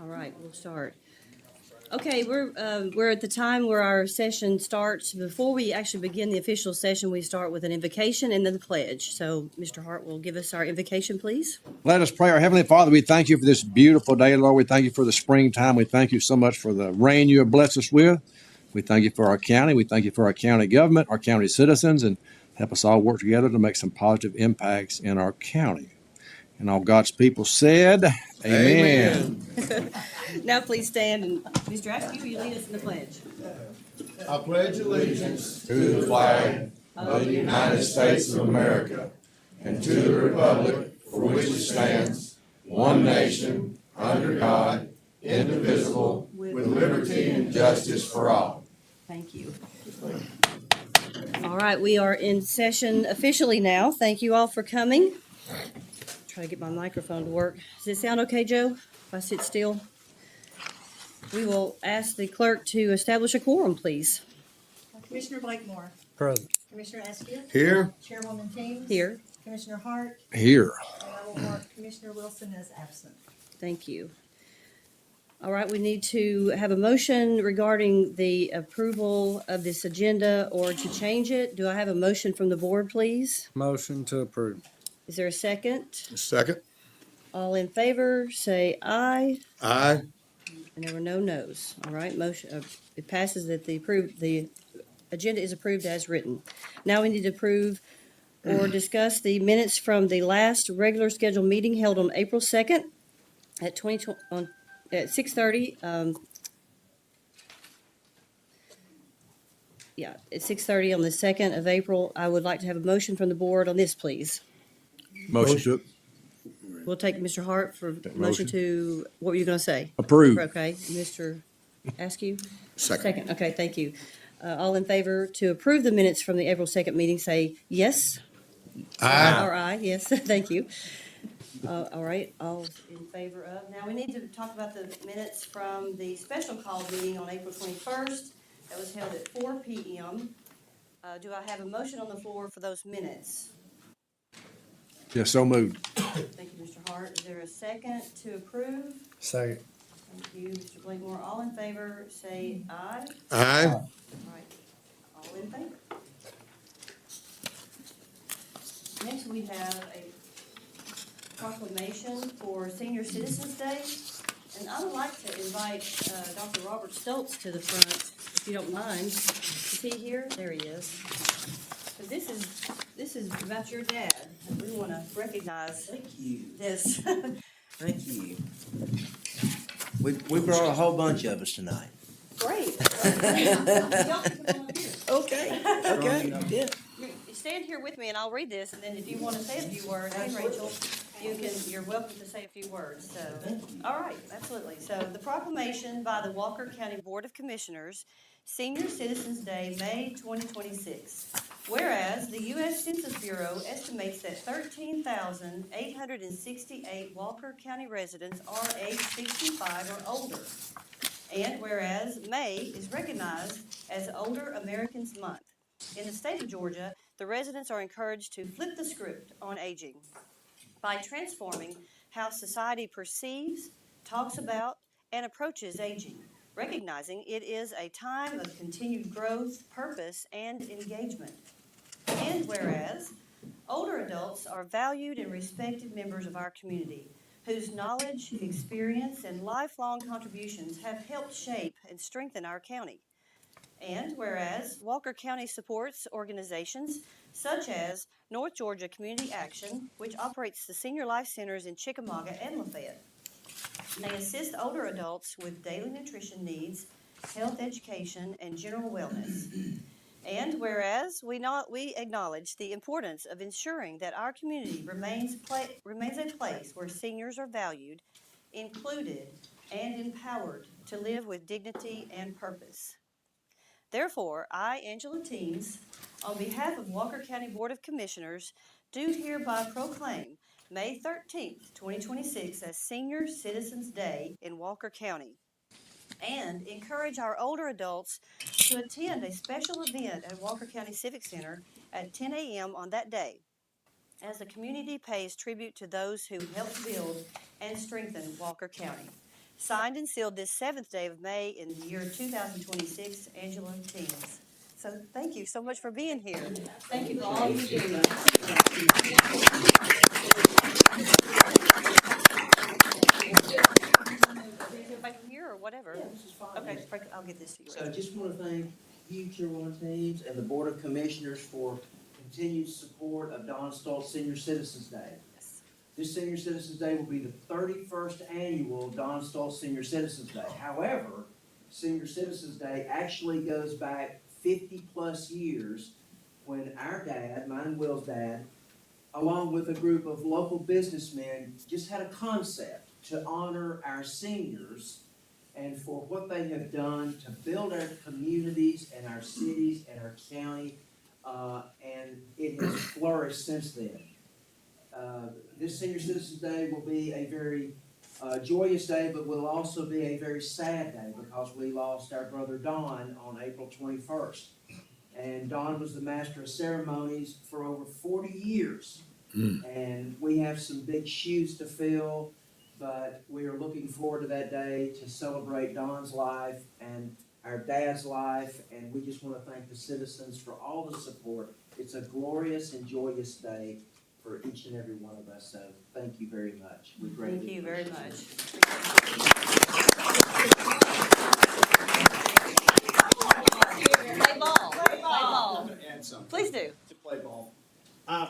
All right, we'll start. Okay, we're at the time where our session starts. Before we actually begin the official session, we start with an invocation and then the pledge. So, Mr. Hart will give us our invocation, please. Let us pray. Our Heavenly Father, we thank you for this beautiful day, Lord. We thank you for the springtime. We thank you so much for the rain you have blessed us with. We thank you for our county. We thank you for our county government, our county citizens, and help us all work together to make some positive impacts in our county. And all God's people said, Amen. Now please stand, and Mr. Askew, will you lead us in the pledge? I pledge allegiance to the flag of the United States of America and to the republic for which it stands, one nation, under God, indivisible, with liberty and justice for all. Thank you. All right, we are in session officially now. Thank you all for coming. Try to get my microphone to work. Does it sound okay, Joe, if I sit still? We will ask the clerk to establish a quorum, please. Commissioner Blakemore. Present. Commissioner Askew. Here. Chairwoman Thames. Here. Commissioner Hart. Here. And I will mark Commissioner Wilson as absent. Thank you. All right, we need to have a motion regarding the approval of this agenda or to change it. Do I have a motion from the board, please? Motion to approve. Is there a second? Second. All in favor, say aye. Aye. And there were no no's. All right, motion, it passes that the agenda is approved as written. Now we need to approve or discuss the minutes from the last regular scheduled meeting held on April 2nd at 6:30. At 6:30 on the 2nd of April. I would like to have a motion from the board on this, please. Motion to We'll take Mr. Hart for motion to, what were you going to say? approve. Okay, Mr. Askew? Second. Okay, thank you. All in favor to approve the minutes from the April 2nd meeting, say yes. Aye. Or aye, yes, thank you. All right, all in favor of. Now, we need to talk about the minutes from the special call meeting on April 21st. That was held at 4 p.m. Do I have a motion on the floor for those minutes? Yes, so moved. Thank you, Mr. Hart. Is there a second to approve? Second. Thank you, Mr. Blakemore. All in favor, say aye. Aye. All right, all in favor. Next, we have a proclamation for Senior Citizens Day. And I would like to invite Dr. Robert Stoltz to the front, if you don't mind. Is he here? There he is. But this is about your dad. And we want to recognize this. Thank you. We brought a whole bunch of us tonight. Great. Y'all can come on up here. Okay. Yeah. You stand here with me and I'll read this, and then if you want to say a few words, hey Rachel, you're welcome to say a few words. So, all right, absolutely. So the proclamation by the Walker County Board of Commissioners, Senior Citizens Day, May 2026. Whereas the U.S. Census Bureau estimates that 13,868 Walker County residents are age 65 or older. And whereas May is recognized as Older Americans Month. In the state of Georgia, the residents are encouraged to flip the script on aging by transforming how society perceives, talks about, and approaches aging, recognizing it is a time of continued growth, purpose, and engagement. And whereas older adults are valued and respected members of our community, whose knowledge, experience, and lifelong contributions have helped shape and strengthen our county. And whereas Walker County supports organizations such as North Georgia Community Action, which operates the Senior Life Centers in Chickamauga and Lafayette. They assist older adults with daily nutrition needs, health education, and general wellness. And whereas we acknowledge the importance of ensuring that our community remains a place where seniors are valued, included, and empowered to live with dignity and purpose. Therefore, I, Angela Teams, on behalf of Walker County Board of Commissioners, do hereby proclaim May 13th, 2026 as Senior Citizens Day in Walker County, and encourage our older adults to attend a special event at Walker County Civic Center at 10 a.m. on that day, as the community pays tribute to those who helped build and strengthen Walker County. Signed and sealed this 7th day of May in the year 2026, Angela Teams. So thank you so much for being here. Thank you for all you do. Right from here or whatever? Okay, I'll give this to you. So I just want to thank you, Chairwoman Teams, and the Board of Commissioners for continued support of Don Stoltz Senior Citizens Day. This Senior Citizens Day will be the 31st annual Don Stoltz Senior Citizens Day. However, Senior Citizens Day actually goes back 50-plus years when our dad, mine and Will's dad, along with a group of local businessmen, just had a concept to honor our seniors and for what they have done to build our communities and our cities and our county, and it has flourished since then. This Senior Citizens Day will be a very joyous day, but will also be a very sad day because we lost our brother Don on April 21st. And Don was the master of ceremonies for over 40 years. And we have some big shoes to fill, but we are looking forward to that day to celebrate Don's life and our dad's life, and we just want to thank the citizens for all the support. It's a glorious and joyous day for each and every one of us, so thank you very much. We greatly Thank you very much. Play ball. Play ball. I'm gonna add something Please do. to play ball. I'm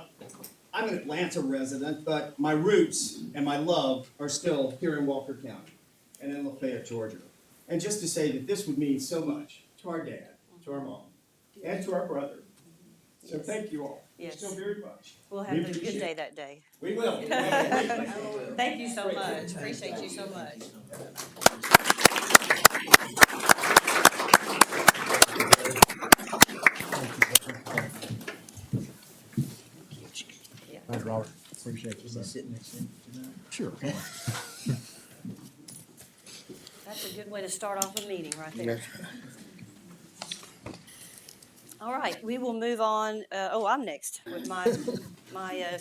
an Atlanta resident, but my roots and my love are still here in Walker County and in Lafayette, Georgia. And just to say that this would mean so much to our dad, to our mom, and to our brother. So Yes. thank you all. Yes. So very much. We'll have a good day that day. We will. We will. Thank you so much. Appreciate you so much. Thanks, Robert. Appreciate you. Sitting next to him tonight. Sure. That's a good way to start off a meeting right there. All right, we will move on. I'm next with my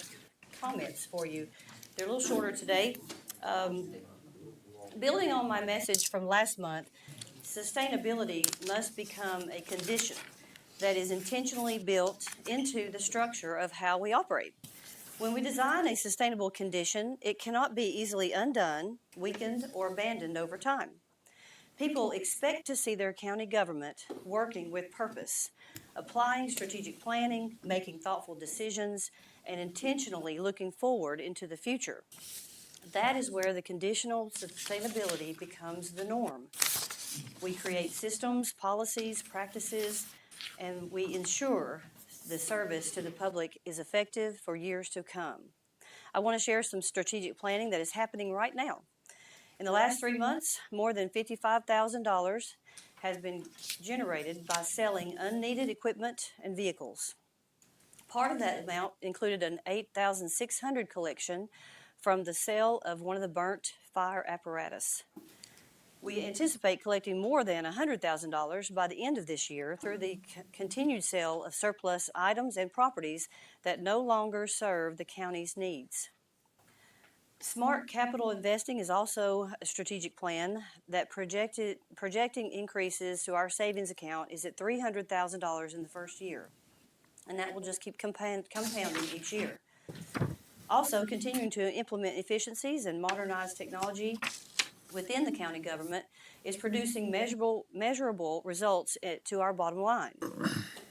comments for you. They're a little shorter today. Building on my message from last month, sustainability must become a condition that is intentionally built into the structure of how we operate. When we design a sustainable condition, it cannot be easily undone, weakened, or abandoned over time. People expect to see their county government working with purpose, applying strategic planning, making thoughtful decisions, and intentionally looking forward into the future. That is where the conditional sustainability becomes the norm. We create systems, policies, practices, and we ensure the service to the public is effective for years to come. I want to share some strategic planning that is happening right now. In the last 3 months, more than $55,000 has been generated by selling unneeded equipment and vehicles. Part of that amount included an $8,600 collection from the sale of one of the burnt fire apparatus. We anticipate collecting more than $100,000 by the end of this year through the continued sale of surplus items and properties that no longer serve the county's needs. Smart capital investing is also a strategic plan that projecting increases to our savings account is at $300,000 in the first year, and that will just keep compounding each year. Also, continuing to implement efficiencies and modernize technology within the county government is producing measurable results to our bottom line.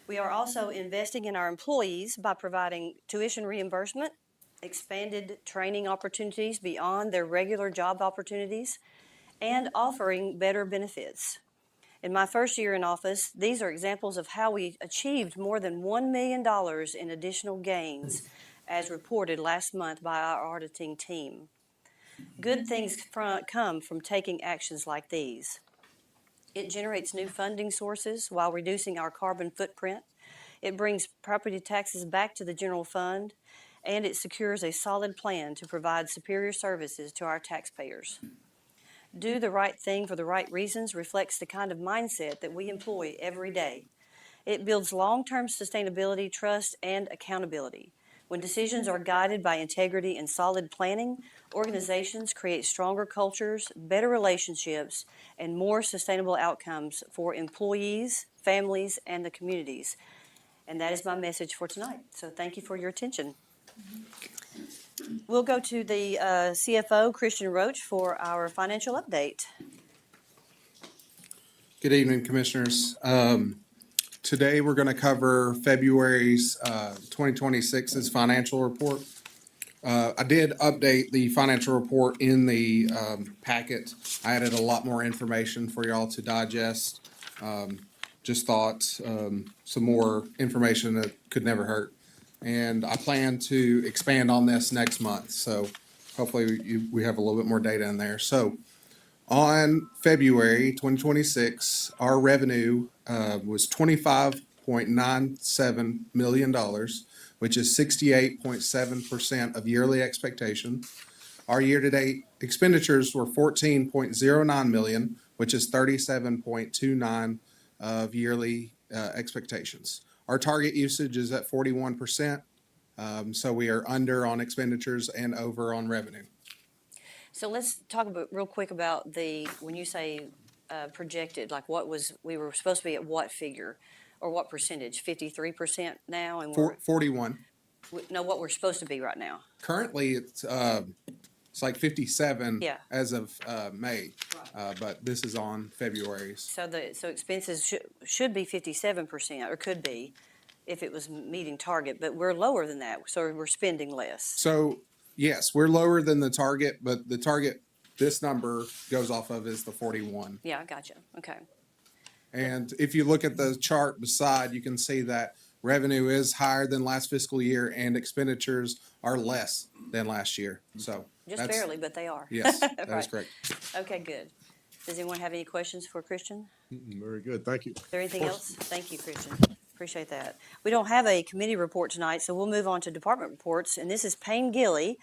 We are also investing in our employees by providing tuition reimbursement, expanded training opportunities beyond their regular job opportunities, and offering better benefits. In my first year in office, these are examples of how we achieved more than $1 million in additional gains, as reported last month by our auditing team. Good things come from taking actions like these. It generates new funding sources while reducing our carbon footprint. It brings property taxes back to the general fund, and it secures a solid plan to provide superior services to our taxpayers. Do the right thing for the right reasons reflects the kind of mindset that we employ every day. It builds long-term sustainability, trust, and accountability. When decisions are guided by integrity and solid planning, organizations create stronger cultures, better relationships, and more sustainable outcomes for employees, families, and the communities. And that is my message for tonight. So thank you for your attention. We'll go to the CFO, Christian Roach, for our financial update. Good evening, Commissioners. Today, we're going to cover February's 2026's financial report. I did update the financial report in the packet. I added a lot more information for y'all to digest. Just thought some more information that could never hurt. And I plan to expand on this next month. So hopefully we have a little bit more data in there. So on February 2026, our revenue was $25.97 million, which is 68.7% of yearly expectation. Our year-to-date expenditures were $14.09 million, which is 37.29 of yearly expectations. Our target usage is at 41%, so we are under on expenditures and over on revenue. So let's talk real quick about when you say projected, like we were supposed to be at what figure or what percentage? 53% now, and 41. No, what we're supposed to be right now. Currently, it's like 57 Yeah. as of May, but this is on February's. So expenses should be 57%, or could be, if it was meeting target, but we're lower than that, so we're spending less. So yes, we're lower than the target, but the target this number goes off of is the 41. Yeah, I gotcha. Okay. And if you look at the chart beside, you can see that revenue is higher than last fiscal year and expenditures are less than last year. So Just barely, but they are. Yes, that Right. is correct. Okay, good. Does anyone have any questions for Christian? Very good. Thank you. Is there anything else? Thank you, Christian. Appreciate that. We don't have a committee report tonight, so we'll move on to department reports. And this is Payne Gilley,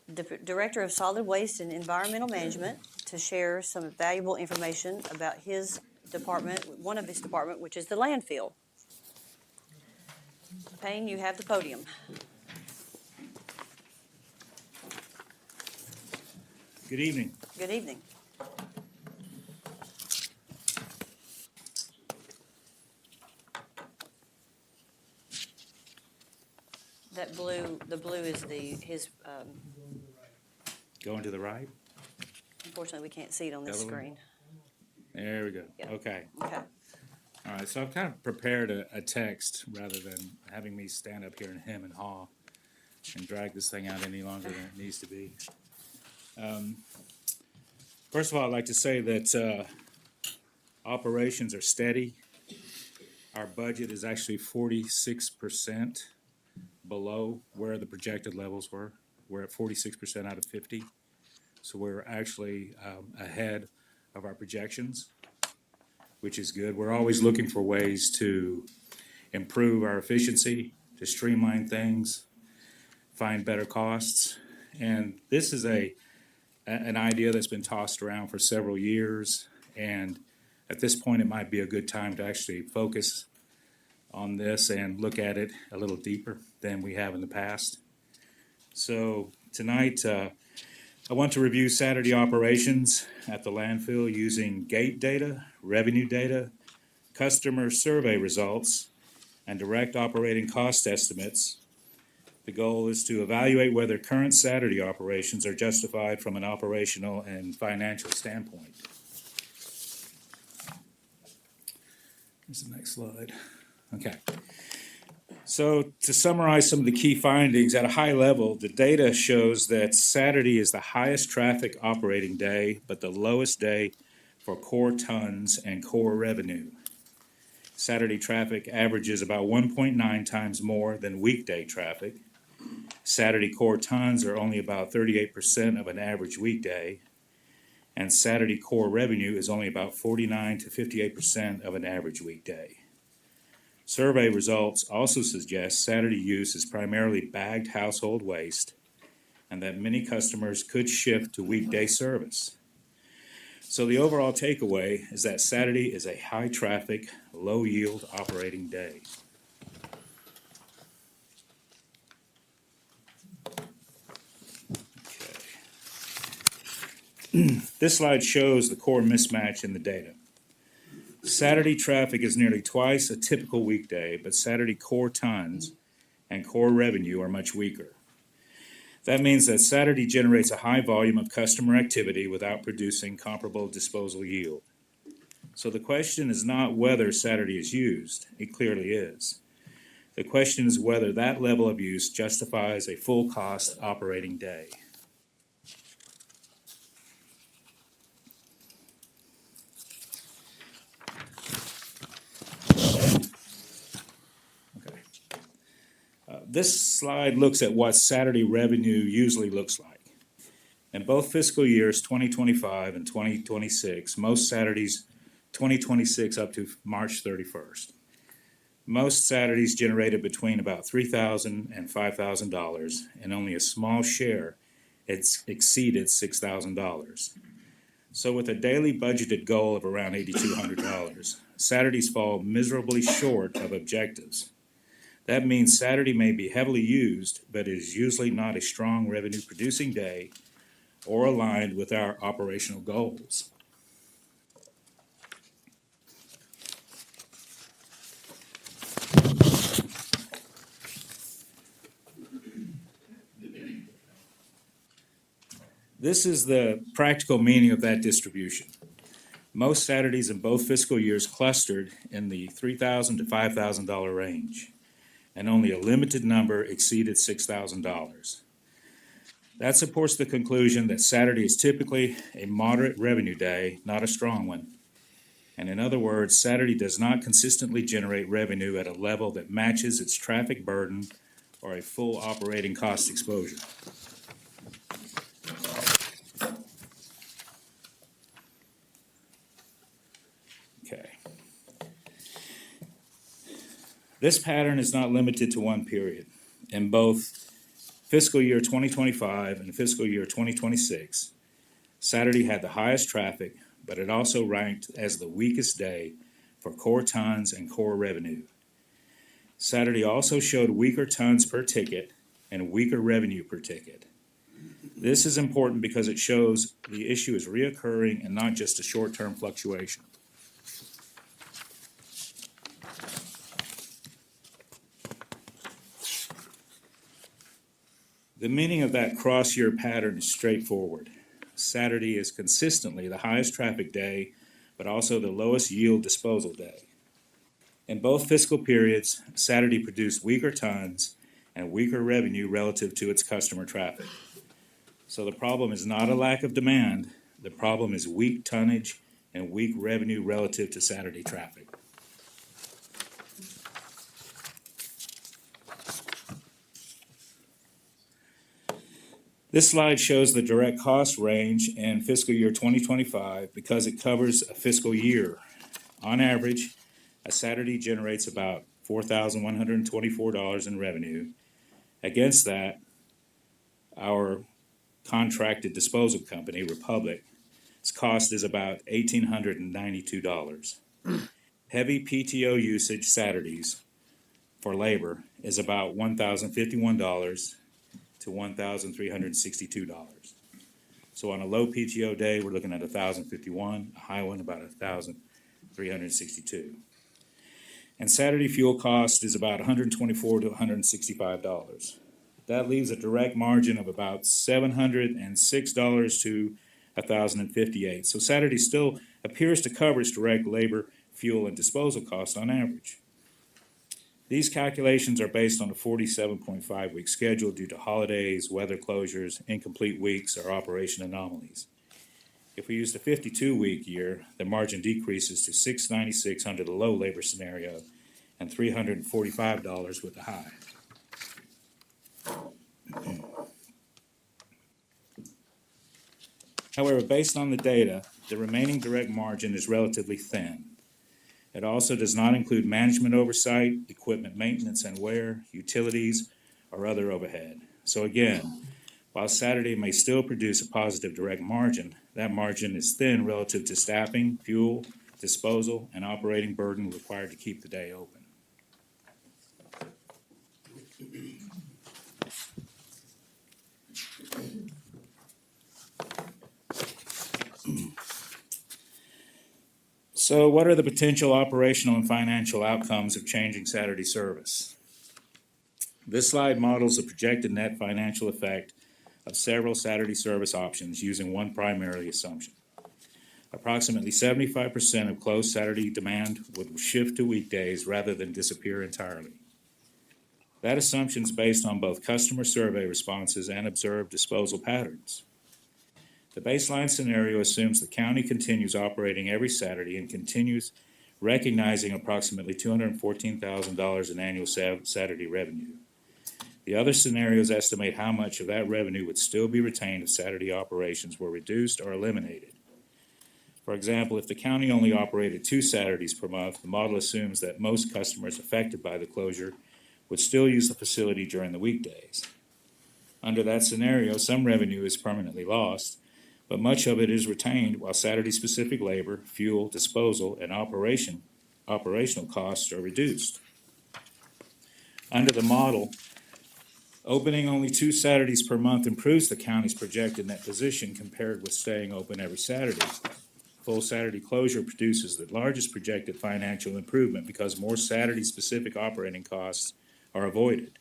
the Director of Solid Waste and Environmental Management, to share some valuable information about his department, one of his department, which is the landfill. Payne, you have the podium. Good evening. Good evening. That the blue is his, Going to the right. unfortunately, we can't see it on this Other one? screen. There we go. Yeah. Okay. Okay. All right. So I've kind of prepared a text rather than having me stand up here and hem and haw and drag this thing out any longer than it needs to be. First of all, I'd like to say that operations are steady. Our budget is actually 46% below where the projected levels were. We're at 46% out of 50. So we're actually ahead of our projections, which is good. We're always looking for ways to improve our efficiency, to streamline things, find better costs. And this is an idea that's been tossed around for several years. And at this point, it might be a good time to actually focus on this and look at it a little deeper than we have in the past. So tonight, I want to review Saturday operations at the landfill using gate data, revenue data, customer survey results, and direct operating cost estimates. The goal is to evaluate whether current Saturday operations are justified from an operational and financial standpoint. Here's the next slide. Okay. So to summarize some of the key findings at a high level, the data shows that Saturday is the highest traffic operating day, but the lowest day for core tons and core revenue. Saturday traffic averages about 1.9 times more than weekday traffic. Saturday core tons are only about 38% of an average weekday, and Saturday core revenue is only about 49 to 58% of an average weekday. Survey results also suggest Saturday use is primarily bagged household waste and that many customers could shift to weekday service. So the overall takeaway is that Saturday is a high-traffic, low-yield operating day. This slide shows the core mismatch in the data. Saturday traffic is nearly twice a typical weekday, but Saturday core tons and core revenue are much weaker. That means that Saturday generates a high volume of customer activity without producing comparable disposal yield. So the question is not whether Saturday is used, it clearly is. The question is whether that level of use justifies a full cost operating day. This slide looks at what Saturday revenue usually looks like. In both fiscal years, 2025 and 2026, most Saturdays, 2026 up to March 31st. Most Saturdays generated between about $3,000 and $5,000, and only a small share exceeded $6,000. So with a daily budgeted goal of around $8,200, Saturdays fall miserably short of objectives. That means Saturday may be heavily used, but it is usually not a strong revenue-producing day or aligned with our operational goals. This is the practical meaning of that distribution. Most Saturdays in both fiscal years clustered in the $3,000 to $5,000 range, and only a limited number exceeded $6,000. That supports the conclusion that Saturday is typically a moderate revenue day, not a strong one. And in other words, Saturday does not consistently generate revenue at a level that matches its traffic burden or a full operating cost exposure. Okay. This pattern is not limited to one period. In both fiscal year 2025 and fiscal year 2026, Saturday had the highest traffic, but it also ranked as the weakest day for core tons and core revenue. Saturday also showed weaker tons per ticket and weaker revenue per ticket. This is important because it shows the issue is reoccurring and not just a short-term fluctuation. The meaning of that cross-year pattern is straightforward. Saturday is consistently the highest traffic day, but also the lowest yield disposal day. In both fiscal periods, Saturday produced weaker tons and weaker revenue relative to its customer traffic. So the problem is not a lack of demand, the problem is weak tonnage and weak revenue relative to Saturday traffic. This slide shows the direct cost range in fiscal year 2025 because it covers a fiscal year. On average, a Saturday generates about $4,124 in revenue. Against that, our contracted disposal company, Republic, its cost is about $1,892. Heavy PTO usage Saturdays for labor is about $1,051 to $1,362. So on a low PTO day, we're looking at $1,051, a high one about $1,362. And Saturday fuel cost is about $124 to $165. That leaves a direct margin of about $706 to $1,058. So Saturday still appears to cover its direct labor, fuel, and disposal costs on average. These calculations are based on a 47.5-week schedule due to holidays, weather closures, incomplete weeks, or operation anomalies. If we used a 52-week year, the margin decreases to $696 under the low labor scenario and $345 with the high. However, based on the data, the remaining direct margin is relatively thin. It also does not include management oversight, equipment maintenance and wear, utilities, or other overhead. So again, while Saturday may still produce a positive direct margin, that margin is thin relative to staffing, fuel, disposal, and operating burden required to keep the day open. So what are the potential operational and financial outcomes of changing Saturday service? This slide models the projected net financial effect of several Saturday service options using one primary assumption. Approximately 75% of closed Saturday demand would shift to weekdays rather than disappear entirely. That assumption is based on both customer survey responses and observed disposal patterns. The baseline scenario assumes the county continues operating every Saturday and continues recognizing approximately $214,000 in annual Saturday revenue. The other scenarios estimate how much of that revenue would still be retained if Saturday operations were reduced or eliminated. For example, if the county only operated 2 Saturdays per month, the model assumes that most customers affected by the closure would still use the facility during the weekdays. Under that scenario, some revenue is permanently lost, but much of it is retained while Saturday-specific labor, fuel, disposal, and operational costs are reduced. Under the model, opening only 2 Saturdays per month improves the county's projected net position compared with staying open every Saturday. Full Saturday closure produces the largest projected financial improvement because more Saturday-specific operating costs are avoided.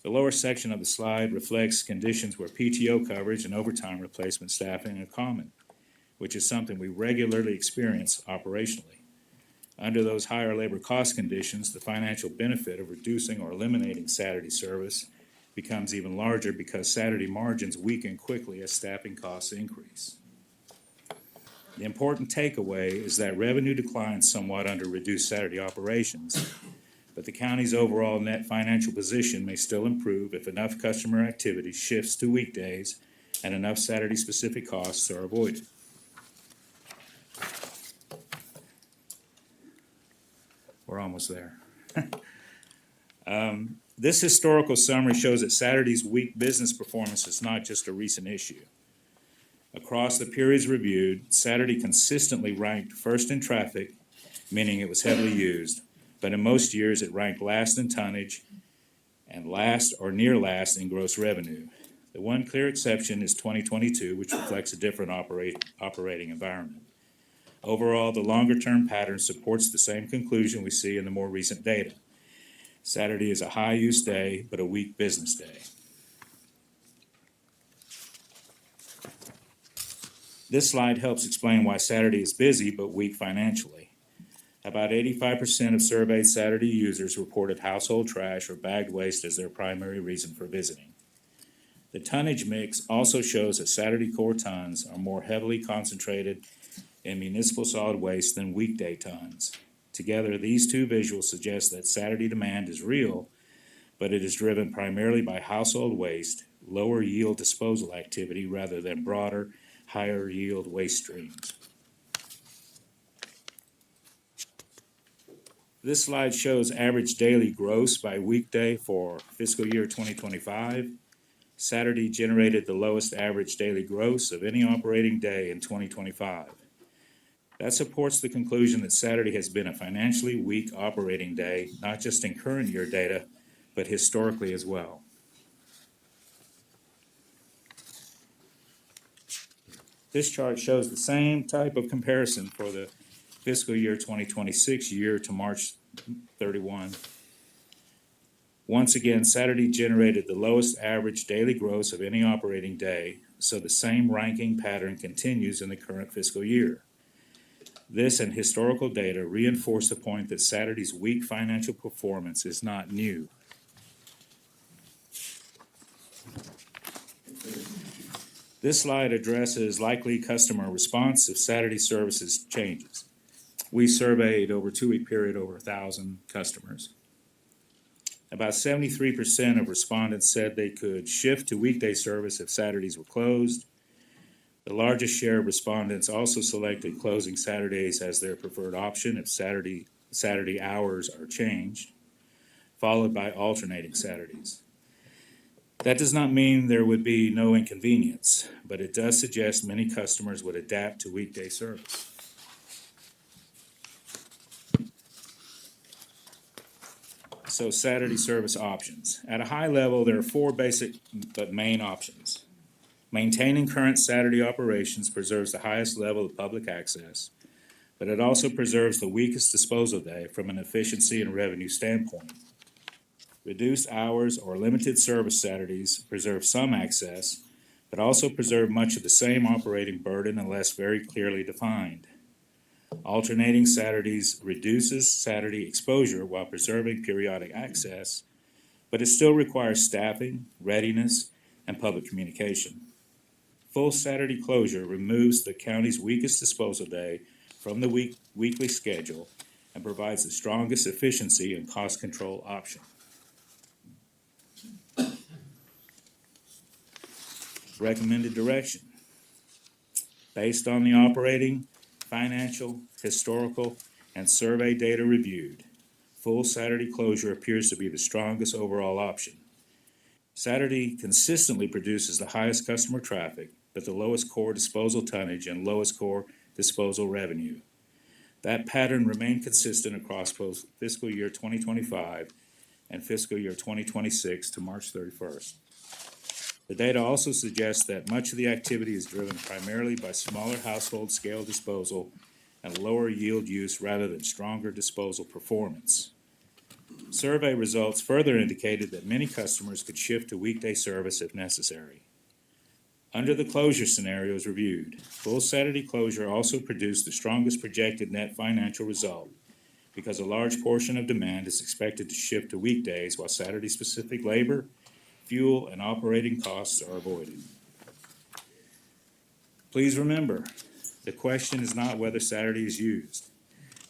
The lower section of the slide reflects conditions where PTO coverage and overtime replacement staffing are common, which is something we regularly experience operationally. Under those higher labor cost conditions, the financial benefit of reducing or eliminating Saturday service becomes even larger because Saturday margins weaken quickly as staffing costs increase. The important takeaway is that revenue declines somewhat under reduced Saturday operations, but the county's overall net financial position may still improve if enough customer activity shifts to weekdays and enough Saturday-specific costs are avoided. We're almost there. This historical summary shows that Saturday's weak business performance is not just a recent issue. Across the periods reviewed, Saturday consistently ranked first in traffic, meaning it was heavily used, but in most years it ranked last in tonnage and last or near last in gross revenue. The one clear exception is 2022, which reflects a different operating environment. Overall, the longer-term pattern supports the same conclusion we see in the more recent data. Saturday is a high-use day, but a weak business day. This slide helps explain why Saturday is busy but weak financially. About 85% of surveyed Saturday users reported household trash or bagged waste as their primary reason for visiting. The tonnage mix also shows that Saturday core tons are more heavily concentrated in municipal solid waste than weekday tons. Together, these two visuals suggest that Saturday demand is real, but it is driven primarily by household waste, lower yield disposal activity rather than broader, higher yield waste streams. This slide shows average daily gross by weekday for fiscal year 2025. Saturday generated the lowest average daily gross of any operating day in 2025. That supports the conclusion that Saturday has been a financially weak operating day, not just in current year data, but historically as well. This chart shows the same type of comparison for the fiscal year 2026 year to March 31. Once again, Saturday generated the lowest average daily gross of any operating day, so the same ranking pattern continues in the current fiscal year. This and historical data reinforce the point that Saturday's weak financial performance is not new. This slide addresses likely customer response if Saturday services changes. We surveyed over a 2-week period over 1,000 customers. About 73% of respondents said they could shift to weekday service if Saturdays were closed. The largest share of respondents also selected closing Saturdays as their preferred option if Saturday hours are changed, followed by alternating Saturdays. That does not mean there would be no inconvenience, but it does suggest many customers would adapt to weekday service. So Saturday service options. At a high level, there are 4 basic but main options. Maintaining current Saturday operations preserves the highest level of public access. but it also preserves the weakest disposal day from an efficiency and revenue standpoint. Reduced hours or limited service Saturdays preserve some access, but also preserve much of the same operating burden unless very clearly defined. Alternating Saturdays reduces Saturday exposure while preserving periodic access, but it still requires staffing, readiness, and public communication. Full Saturday closure removes the county's weakest disposal day from the weekly schedule and provides the strongest efficiency and cost control option. Recommended direction. Based on the operating, financial, historical, and survey data reviewed, full Saturday closure appears to be the strongest overall option. Saturday consistently produces the highest customer traffic, but the lowest core disposal tonnage and lowest core disposal revenue. That pattern remained consistent across both fiscal year 2025 and fiscal year 2026 to March 31st. The data also suggests that much of the activity is driven primarily by smaller household scale disposal and lower yield use rather than stronger disposal performance. Survey results further indicated that many customers could shift to weekday service if necessary. Under the closure scenarios reviewed, full Saturday closure also produced the strongest projected net financial result because a large portion of demand is expected to shift to weekdays while Saturday-specific labor, fuel, and operating costs are avoided. Please remember, the question is not whether Saturday is used.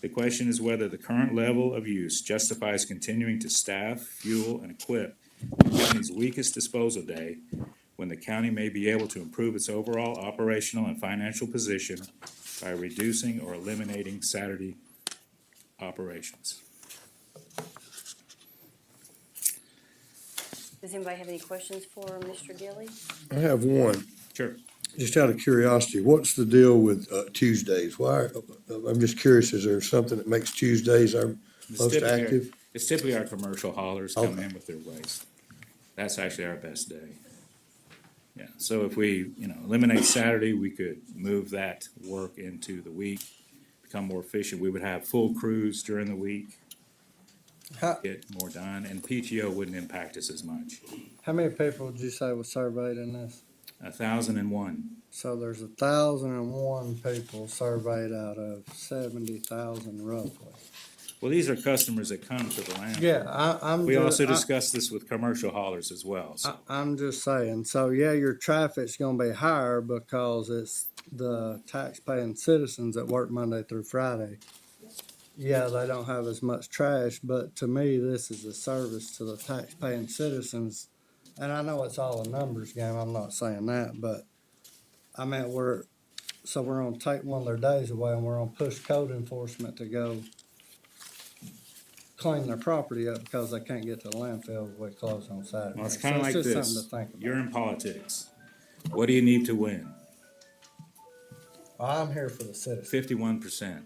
The question is whether the current level of use justifies continuing to staff, fuel, and equip the county's weakest disposal day when the county may be able to improve its overall operational and financial position by reducing or eliminating Saturday operations. Does anybody have any questions for Mr. Gilly? I have one, Sure. just out of curiosity, what's the deal with Tuesdays? Why, I'm just curious, is there something that makes Tuesdays our It's most typically- active? It's typically our commercial haulers come Okay. in with their waste. That's actually our best day. Yeah, so if we, eliminate Saturday, we could move that work into the week, become more efficient. We would have full crews during the week, How, get more done, and PTO wouldn't impact us as much. how many people did you say was surveyed in this? 1,001. So there's 1,001 people surveyed out of 70,000 roughly. Well, these are customers that come to the landfill. Yeah, I'm. We also I- discussed this with commercial haulers as well, so. I'm just saying, so yeah, your traffic's gonna be higher because it's the tax-paying citizens that work Monday through Friday. Yeah, they don't have as much trash, but to me, this is a service to the tax-paying citizens. And I know it's all a numbers game, I'm not saying that, but I mean, we're gonna take one of their days away and we're gonna push code enforcement to go clean their property up because they can't get to the landfill if we close on Saturday. Well, it's kind of So like just this. something to think about. You're in politics. What do you need to win? I'm here for the citizens. 51%.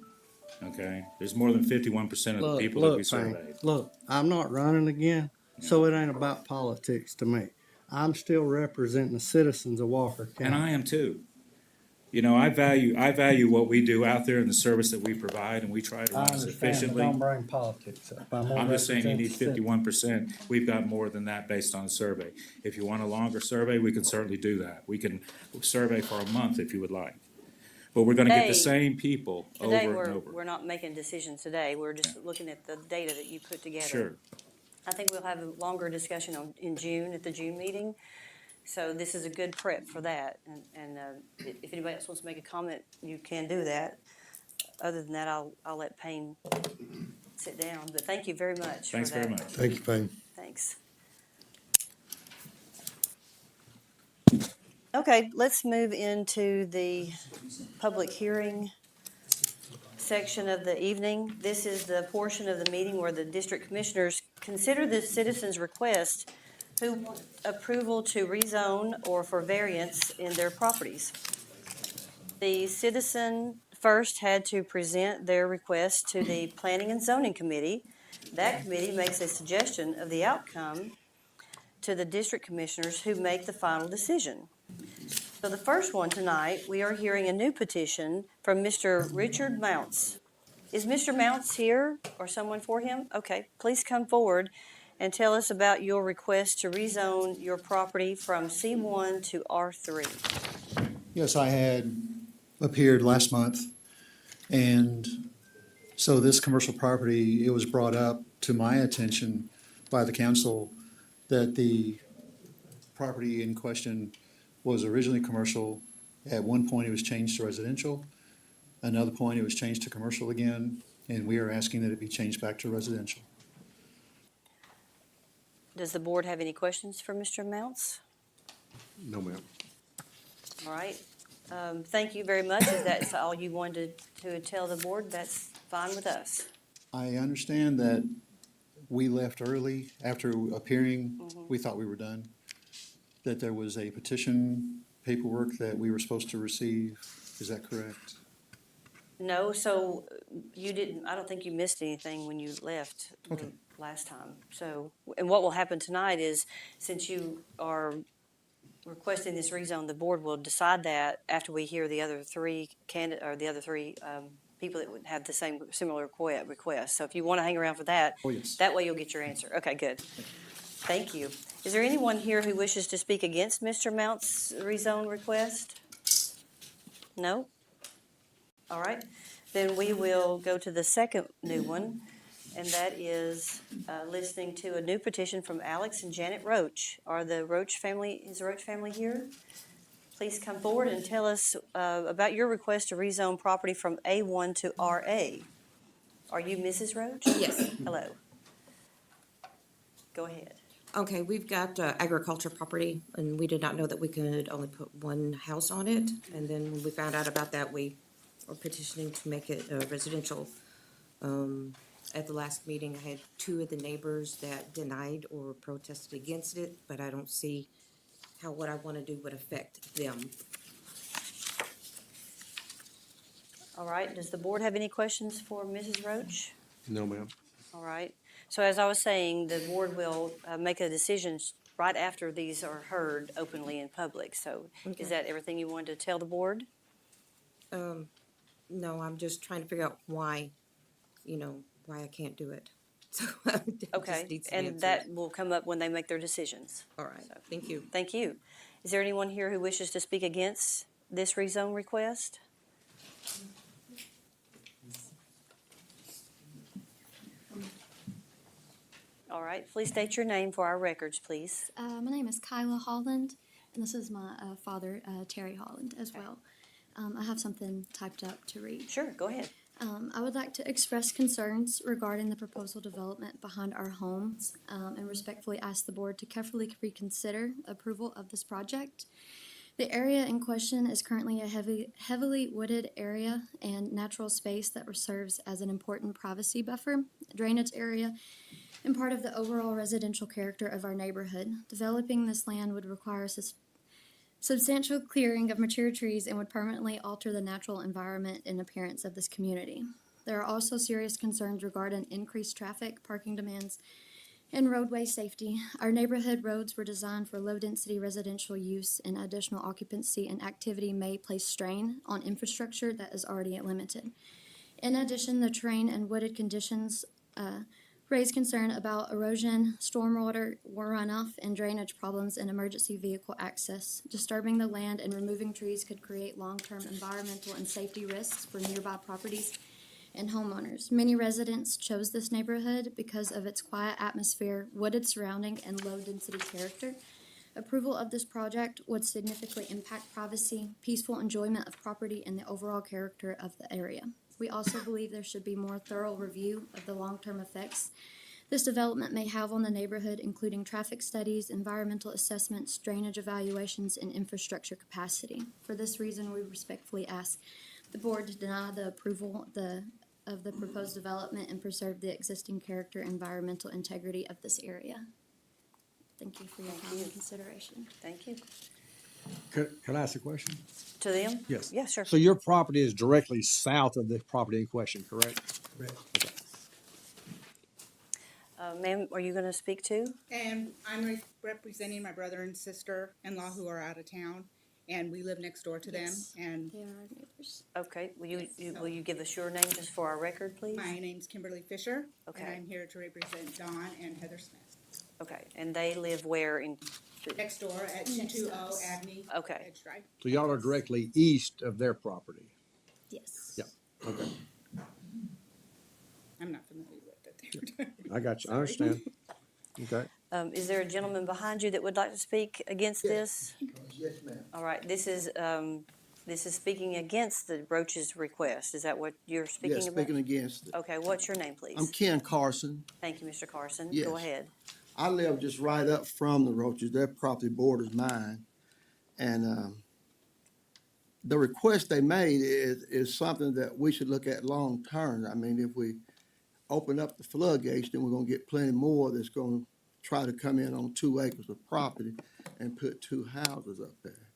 Okay? There's more than 51% of the people that we surveyed. Look, I'm not running again, so it ain't about politics to me. I'm still representing the citizens of Walker And County. I am too. I value what we do out there and the service that we provide, and we try to I run as understand, but efficiently. don't bring politics up. I'm just saying you need representing 51%. We've got more than that based on the survey. If you want a longer survey, we can certainly do that. We can survey for a month if you would like. But we're gonna get the Today- same people over Today, and we're over. not making decisions today. We're just looking at the data that you put together. Sure. I think we'll have a longer discussion in June, at the June meeting. So this is a good prep for that. And if anybody else wants to make a comment, you can do that. Other than that, I'll let Payne sit down. But thank you very much for that. Thanks very much. Thank you, Payne. Thanks. Okay, let's move into the public hearing section of the evening. This is the portion of the meeting where the district commissioners consider the citizens' request who want approval to rezone or for variance in their properties. The citizen first had to present their request to the Planning and Zoning Committee. That committee makes a suggestion of the outcome to the district commissioners who make the final decision. So the first one tonight, we are hearing a new petition from Mr. Richard Mounts. Is Mr. Mounts here or someone for him? Okay, please come forward and tell us about your request to rezone your property from C1 to R3. Yes, I had appeared last month, and so this commercial property, it was brought up to my attention by the council that the property in question was originally commercial. At one point, it was changed to residential. Another point, it was changed to commercial again, and we are asking that it be changed back to residential. Does the board have any questions for Mr. Mounts? No, ma'am. All right. Thank you very much. If that's all you wanted to tell the board, that's fine with us. I understand that we left early after appearing. We thought we were done. That there was a petition paperwork that we were supposed to receive. Is that correct? No, so you didn't, I don't think you missed anything when you left Okay. last time. So, and what will happen tonight is, since you are requesting this rezone, the board will decide that after we hear the other three people that would have the same similar request. So if you want to hang around for that, Oh, yes. that way you'll get your answer. Okay, good. Thank you. Is there anyone here who wishes to speak against Mr. Mount's rezone request? No? All right, then we will go to the second new one, and that is listening to a new petition from Alex and Janet Roach. Is the Roach family here? Please come forward and tell us about your request to rezone property from A1 to RA. Are you Mrs. Roach? Yes. Hello. Go ahead. Okay, we've got agriculture property, and we did not know that we could only put one house on it. And then when we found out about that, we are petitioning to make it residential. At the last meeting, I had two of the neighbors that denied or protested against it, but I don't see how what I want to do would affect them. All right, does the board have any questions for Mrs. Roach? No, ma'am. All right. So as I was saying, the board will make a decision right after these are heard openly in public. So Okay. is that everything you wanted to tell the board? No, I'm just trying to figure out why I can't do it. So I just Okay, need some and answers. that will come up when they make their decisions. All right, thank you. Thank you. Is there anyone here who wishes to speak against this rezone request? All right, please state your name for our records, please. My name is Kyla Holland, and this is my father, Terry Holland, as well. I have something typed up to read. Sure, go ahead. I would like to express concerns regarding the proposal development behind our homes and respectfully ask the board to carefully reconsider approval of this project. The area in question is currently a heavily wooded area and natural space that serves as an important privacy buffer, drainage area, and part of the overall residential character of our neighborhood. Developing this land would require substantial clearing of mature trees and would permanently alter the natural environment and appearance of this community. There are also serious concerns regarding increased traffic, parking demands, and roadway safety. Our neighborhood roads were designed for low-density residential use, and additional occupancy and activity may place strain on infrastructure that is already limited. In addition, the terrain and wooded conditions raise concern about erosion, stormwater runoff, and drainage problems and emergency vehicle access. Disturbing the land and removing trees could create long-term environmental and safety risks for nearby properties and homeowners. Many residents chose this neighborhood because of its quiet atmosphere, wooded surrounding, and low-density character. Approval of this project would significantly impact privacy, peaceful enjoyment of property, and the overall character of the area. We also believe there should be more thorough review of the long-term effects this development may have on the neighborhood, including traffic studies, environmental assessments, drainage evaluations, and infrastructure capacity. For this reason, we respectfully ask the board to deny the approval of the proposed development and preserve the existing character and environmental integrity of this area. Thank you for your time and consideration. Thank you. Can I ask a question? To them? Yes. Yeah, sure. So your property is directly south of the property in question, correct? Correct. Ma'am, are you going to speak too? And I'm representing my brother and sister-in-law who are out of town. and we live next door to them. Yes. And They are our neighbors. Okay, will you, Yes, will you give us your name just for our record, please? my name's Kimberly Fisher, and Okay. I'm here to represent Don and Heather Smith. Okay, and they live where in? Next door at Next 220 house. Abney Okay. Edge Drive. So y'all are directly east of their property. Yes. Yeah. Okay. I'm not familiar with it. I got you. I understand. Okay. Is there a gentleman behind you that would like to speak against this? Yes, ma'am. All right, this is speaking against the Roach's request. Is that what you're speaking Yes, about? speaking against it. Okay, what's your name, please? I'm Ken Carson. Thank you, Mr. Carson. Yes. Go ahead. I live just right up from the Roaches. Their property borders mine. And the request they made is something that we should look at long term. I mean, if we open up the floodgates, then we're gonna get plenty more that's gonna try to come in on 2 acres of property and put 2 houses up there.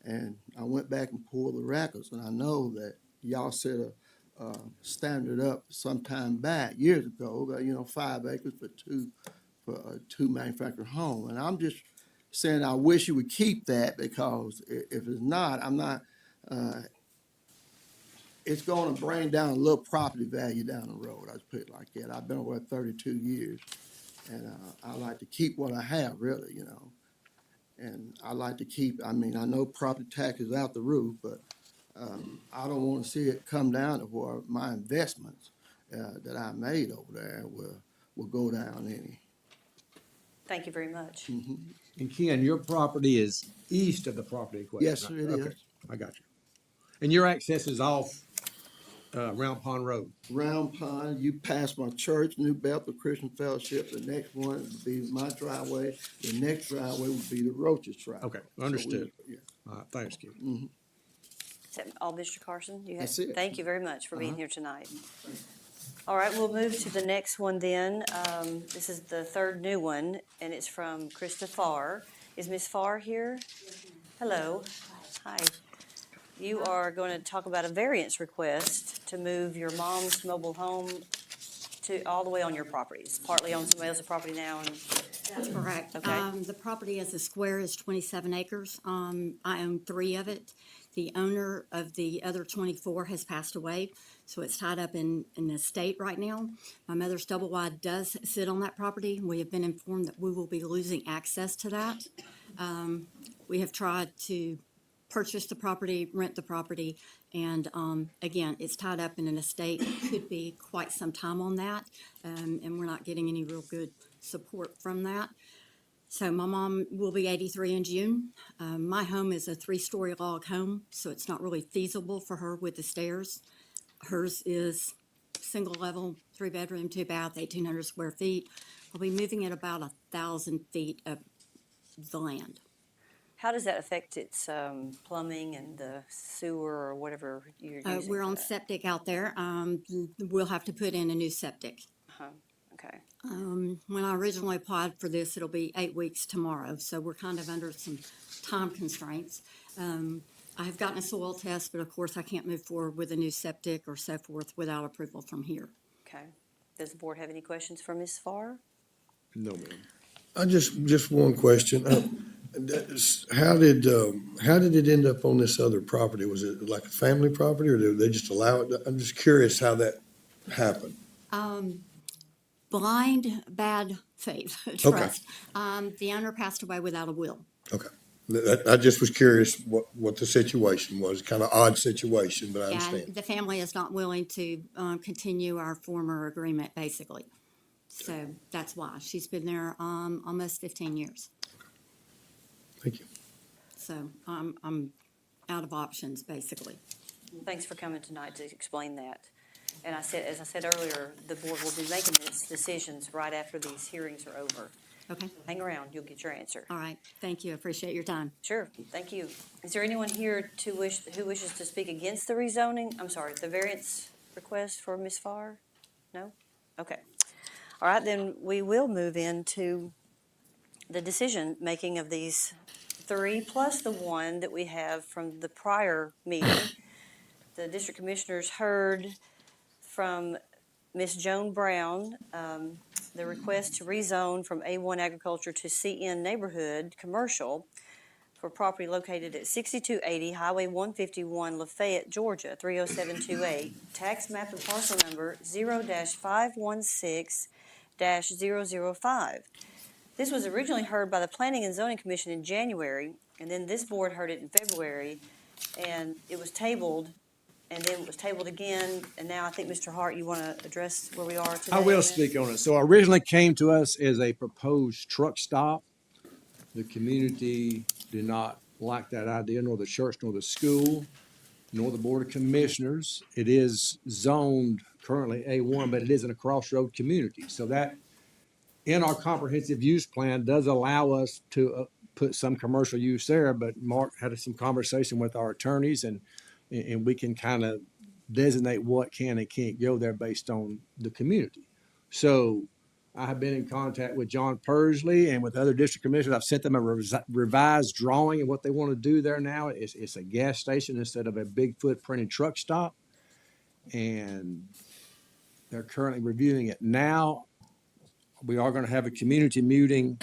And I went back and pulled the records, and I know that y'all set a standard up sometime back, years ago, that, 5 acres for a 2 manufactured home. And I'm just saying, I wish you would keep that, because if it's not, I'm not, it's gonna bring down a little property value down the road. I'll just put it like that. I've been over 32 years, and I like to keep what I have, really. And I like to keep, I mean, I know property tax is out the roof, but I don't want to see it come down to where my investments that I made over there will go down any. Thank you very much. And Ken, your property is east of the property in question. Yes, sir, it Okay, is. I got you. And your access is off Round Pond Road. Round Pond, you pass my church, New Bethel Christian Fellowship. The next one would be my driveway. The next driveway would be the Roaches driveway. Okay, understood. Yeah. All right, thanks, Ken. Is that all, Mr. Carson? You have- That's it. Thank you very much for being here tonight. All right, we'll move to the next one then. This is the third new one, and it's from Krista Farr. Is Ms. Farr here? Hello. Hi. You are going to talk about a variance request to move your mom's mobile home to all the way on your properties, partly on somebody else's property now and. That's correct. Okay. The property as a square is 27 acres. I own 3 of it. The owner of the other 24 has passed away, so it's tied up in an estate right now. My mother's double wide does sit on that property. We have been informed that we will be losing access to that. We have tried to purchase the property, rent the property, and again, it's tied up in an estate. It could be quite some time on that, and we're not getting any real good support from that. So my mom will be 83 in June. My home is a 3-story log home, so it's not really feasible for her with the stairs. Hers is single level, 3-bedroom, 2-bath, 1,800 square feet. We'll be moving at about 1,000 feet of the land. How does that affect its plumbing and the sewer or whatever you're using? We're for on that? septic out there. We'll have to put in a new septic. Uh-huh. Okay. When I originally applied for this, it'll be 8 weeks tomorrow, so we're kind of under some time constraints. I have gotten a soil test, but of course I can't move forward with a new septic or so forth without approval from here. Okay. Does the board have any questions for Ms. Farr? No, ma'am. I just one question. How did it end up on this other property? Was it like a family property, or did they just allow it? I'm just curious how that happened. Blind, bad faith, trust. The owner passed away without a will. Okay. I just was curious what the situation was. Kind of odd situation, but I understand. And the family is not willing to continue our former agreement, basically. So that's why. She's been there almost 15 years. Thank you. So I'm out of options, basically. Thanks for coming tonight to explain that. And as I said earlier, the board will be making its decisions right after these hearings are over. Okay. Hang around, you'll get your answer. All right. Thank you. I appreciate your time. Sure, thank you. Is there anyone here who wishes to speak against the rezoning? I'm sorry, the variance request for Ms. Farr? No? Okay. All right, then we will move into the decision-making of these 3, plus the one that we have from the prior meeting. The district commissioners heard from Ms. Joan Brown, the request to rezone from A1 agriculture to CN neighborhood commercial for property located at 6280 Highway 151, Lafayette, Georgia, 30728, tax map and parcel number 0-516-005. This was originally heard by the Planning and Zoning Commission in January, and then this board heard it in February, and it was tabled, and then it was tabled again, and now I think, Mr. Hart, you want to address where we are today? I on will this? speak on it. So originally came to us as a proposed truck stop. The community did not like that idea, nor the church, nor the school, nor the Board of Commissioners. It is zoned currently A1, but it is in a crossroad community. So that, in our comprehensive use plan, does allow us to put some commercial use there, but Mark had some conversation with our attorneys, and we can kind of designate what can and can't go there based on the community. So I have been in contact with John Persley and with other district commissioners. I've sent them a revised drawing of what they want to do there now. It's a gas station instead of a big footprinted truck stop. And they're currently reviewing it now. We are going to have a community meeting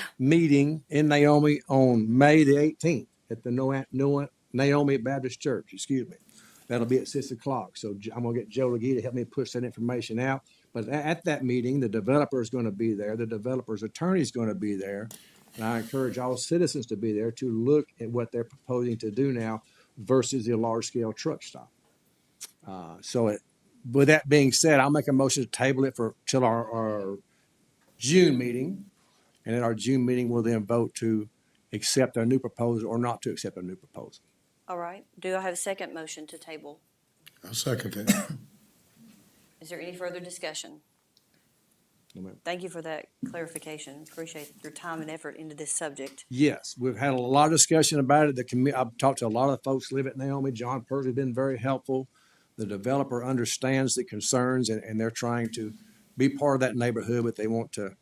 in Naomi on May the 18th at the Naomi Baptist Church, excuse me. That'll be at 6 o'clock. So I'm going to get Joe Legee to help me push that information out. But at that meeting, the developer is going to be there. The developer's attorney is going to be there. And I encourage all citizens to be there to look at what they're proposing to do now versus the large-scale truck stop. With that being said, I'll make a motion to table it till our June meeting. And at our June meeting, we'll then vote to accept our new proposal or not to accept a new proposal. All right. Do I have a second motion to table? I'll second that. Is there any further discussion? No, ma'am. Thank you for that clarification. Appreciate your time and effort into this subject. Yes, we've had a lot of discussion about it. I've talked to a lot of folks who live at Naomi. John Persley has been very helpful. The developer understands the concerns, and they're trying to be part of that neighborhood, but they want to,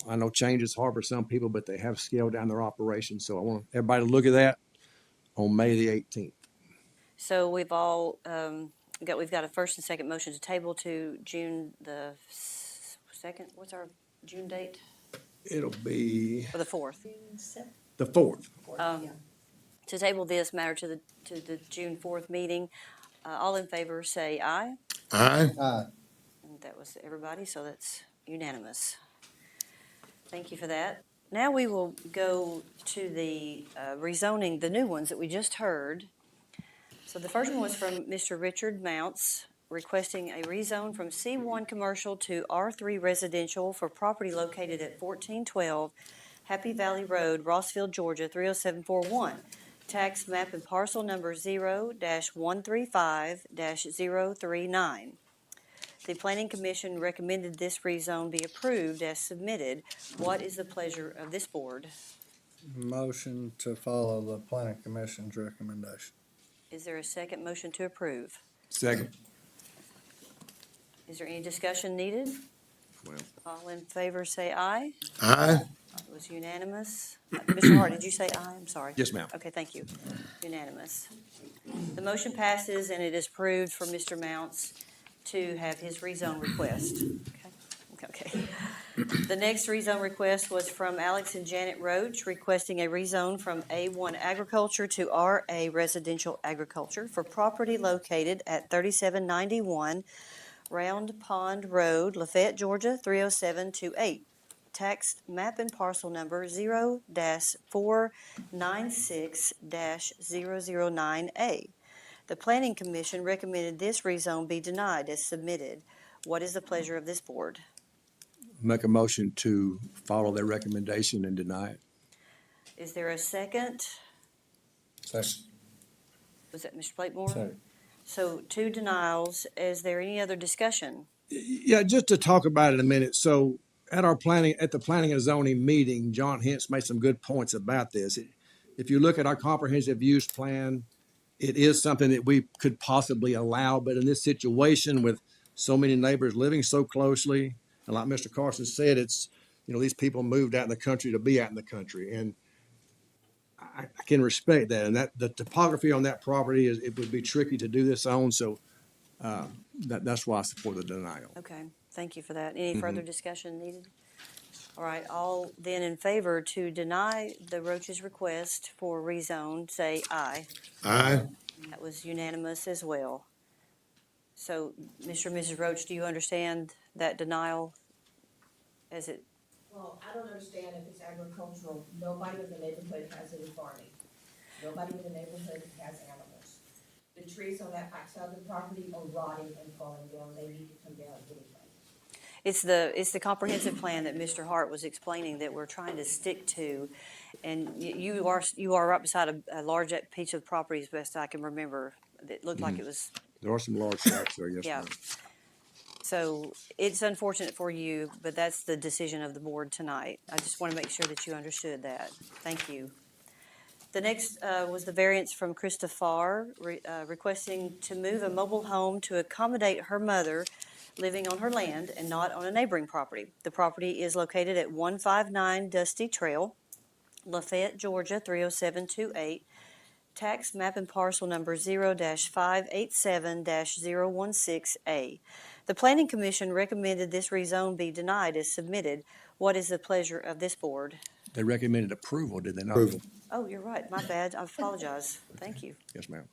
I know change is hard for some people, but they have scaled down their operations. So I want everybody to look at that on May the 18th. So we've all we've got a first and second motion to table to June the 2nd. What's our June date? It'll be Or the 4th. the 4th. To table this matter to the June 4th meeting. All in favor say aye. Aye. And that was everybody, so that's unanimous. Thank you for that. Now we will go to the rezoning, the new ones that we just heard. So the first one was from Mr. Richard Mounts, requesting a rezone from C1 commercial to R3 residential for property located at 1412 Happy Valley Road, Rossville, Georgia, 30741. Tax map and parcel number 0-135-039. The Planning Commission recommended this rezone be approved as submitted. What is the pleasure of this board? Motion to follow the planning commission's recommendation. Is there a second motion to approve? Second. Is there any discussion needed? Well. All in favor say aye. Aye. It was unanimous. Mr. Hart, did you say aye? I'm sorry. Yes, ma'am. Okay, thank you. Unanimous. The motion passes and it is approved for Mr. Mounts to have his rezone request. Okay. The next rezone request was from Alex and Janet Roach, requesting a rezone from A1 agriculture to RA residential agriculture for property located at 3791 Round Pond Road, Lafayette, Georgia, 30728. Tax map and parcel number 0-496-009A. The Planning Commission recommended this rezone be denied as submitted. What is the pleasure of this board? Make a motion to follow their recommendation and deny it. Is there a second? Second. Was that Mr. Blakemore? Second. So 2 denials. Is there any other discussion? Yeah, just to talk about it a minute. So at the planning and zoning meeting, John Hintz made some good points about this. If you look at our comprehensive use plan, it is something that we could possibly allow, but in this situation with so many neighbors living so closely, and like Mr. Carson said, it's, these people moved out in the country to be out in the country. And I can respect that. And the topography on that property it would be tricky to do this on. So that's why I support the denial. Okay, thank you for that. Any further discussion needed? All right, all then in favor to deny the Roaches' request for rezone, say aye. Aye. That was unanimous as well. So, Mr. and Mrs. Roach, do you understand that denial as it, Well, I don't understand if it's agricultural, nobody in the neighborhood has any farming. Nobody in the neighborhood has animals. The trees on that backside of the property are rotting and falling down, they need to come down anyway. it's the comprehensive plan that Mr. Hart was explaining that we're trying to stick to. And you are right beside a large piece of property as best I can remember. That looked like it was, There are some large tracks there, yes, yeah. ma'am. So it's unfortunate for you, but that's the decision of the board tonight. I just want to make sure that you understood that. Thank you. The next was the variance from Krista Farr requesting to move a mobile home to accommodate her mother living on her land and not on a neighboring property. The property is located at 159 Dusty Trail, Lafayette, Georgia, 30728. Tax map and parcel number 0-587-016A. The Planning Commission recommended this rezone be denied as submitted. What is the pleasure of this board? They recommended approval, did they not? Approval. Oh, you're right. My bad. I apologize. Thank you. Yes, ma'am.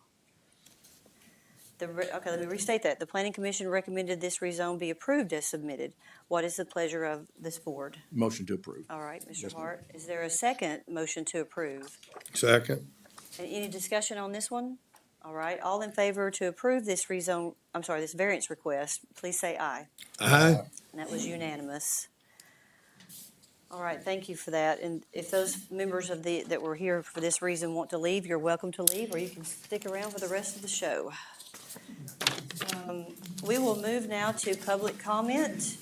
Okay, let me restate that. The Planning Commission recommended this rezone be approved as submitted. What is the pleasure of this board? Motion to approve. All right, Mr. Yes, ma'am. Hart, is there a second motion to approve? Second. And any discussion on this one? All right, all in favor to approve this this variance request, please say aye. Aye. And that was unanimous. All right, thank you for that. And if those members of that were here for this reason want to leave, you're welcome to leave, or you can stick around for the rest of the show. We will move now to public comment.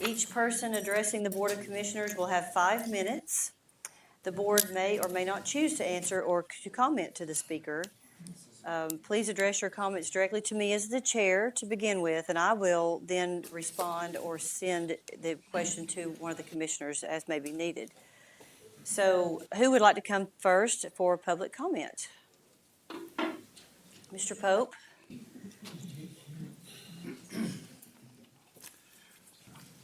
Each person addressing the Board of Commissioners will have 5 minutes. The board may or may not choose to answer or to comment to the speaker. Please address your comments directly to me as the chair to begin with, and I will then respond or send the question to one of the commissioners as may be needed. So who would like to come first for public comment? Mr. Pope?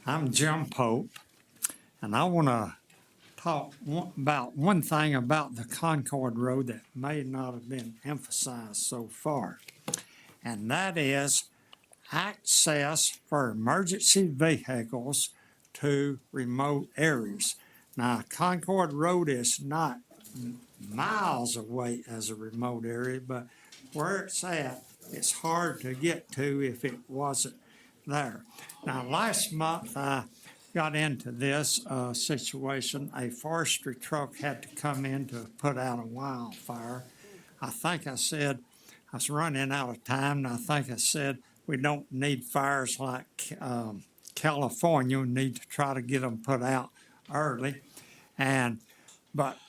I'm Jim Pope, and I want to talk about one thing about the Concord Road that may not have been emphasized so far, and that is access for emergency vehicles to remote areas. Now, Concord Road is not miles away as a remote area, but where it's at, it's hard to get to if it wasn't there. Now, last month I got into this situation. A forestry truck had to come in to put out a wildfire. I think I said, I was running out of time, and I think I said, we don't need fires like California. We need to try to get them put out early. But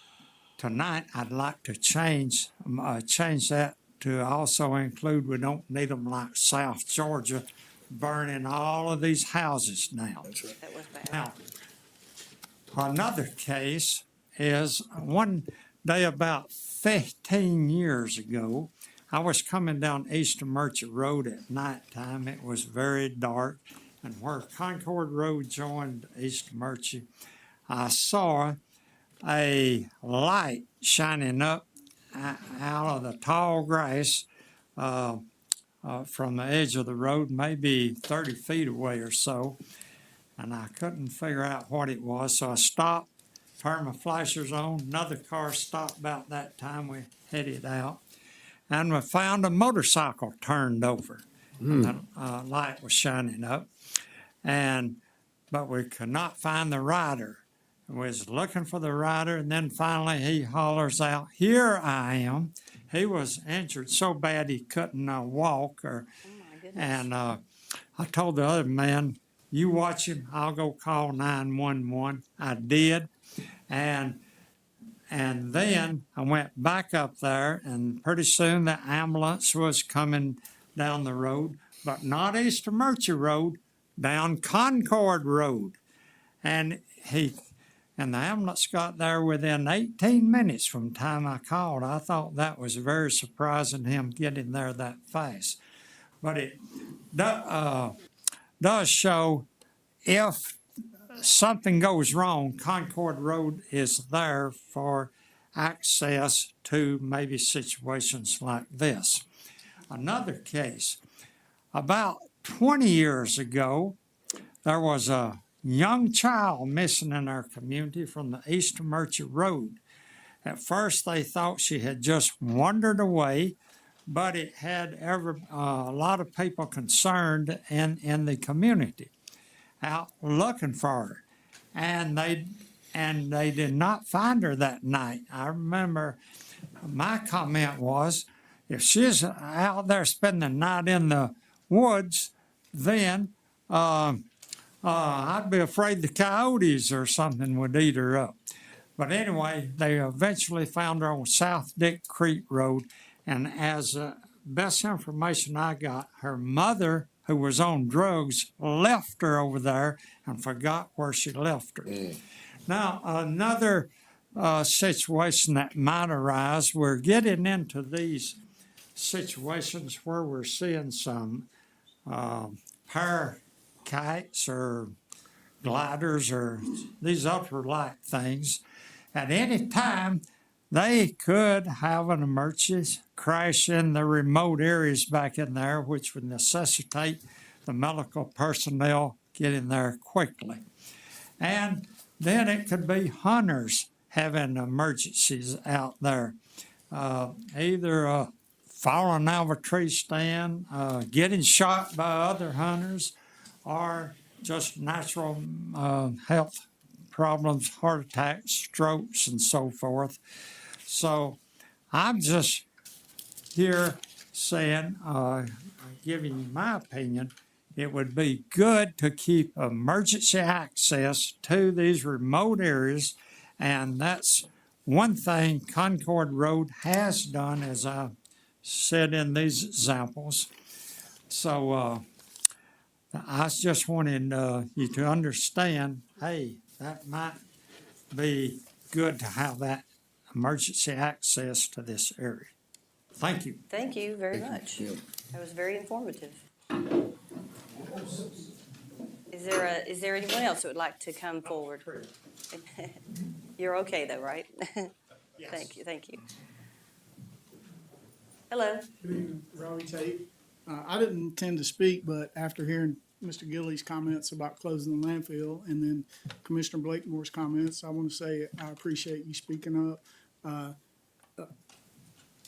tonight I'd like to change that to also include we don't need them like South Georgia, burning all of these houses now. That was bad. Now, another case is one day about 15 years ago, I was coming down Eastern Merchant Road at nighttime. It was very dark, and where Concord Road joined Eastern Merchant, I saw a light shining up out of the tall grass from the edge of the road, maybe 30 feet away or so, and I couldn't figure out what it was, so I stopped, turned my flashers on. Another car stopped about that time. We headed out, and we found a motorcycle turned over. And the light was shining up, but we could not find the rider. We was looking for the rider, and then finally he hollers out, "Here I am." He was injured so bad he couldn't walk. And I told the other man, "You watch him, I'll go call 911. I did. And then I went back up there, and pretty soon the ambulance was coming down the road, but not Eastern Merchant Road, down Concord Road. And the ambulance got there within 18 minutes from the time I called. I thought that was very surprising, him getting there that fast. But it does show if something goes wrong, Concord Road is there for access to maybe situations like this. Another case, about 20 years ago, there was a young child missing in our community from the Eastern Merchant Road. At first, they thought she had just wandered away, but it had a lot of people concerned in the community out looking for her. And they did not find her that night. I remember my comment was, if she's out there spending the night in the woods, then I'd be afraid the coyotes or something would eat her up. But anyway, they eventually found her on South Dick Creek Road, and as best information I got, her mother, who was on drugs, left her over there and forgot where she left her. Now, another situation that might arise, we're getting into these situations where we're seeing some parakites or gliders or these ultralight things. At any time, they could have an emergency crash in the remote areas back in there, which would necessitate the medical personnel getting there quickly. And then it could be hunters having emergencies out there, either falling out of a tree stand, getting shot by other hunters, or just natural health problems, heart attacks, strokes, and so forth. So I'm just here saying, giving you my opinion, it would be good to keep emergency access to these remote areas, and that's one thing Concord Road has done, as I said in these examples. So I was just wanting you to understand, hey, that might be good to have that emergency access to this area. Thank you. Thank you very much. That was very informative. Is there anyone else who would like to come forward? You're okay though, right? Yes. Thank you. Hello. Good evening, Robbie Tate. I didn't intend to speak, but after hearing Mr. Gillies' comments about closing the landfill and then Commissioner Blakemore's comments, I want to say I appreciate you speaking up.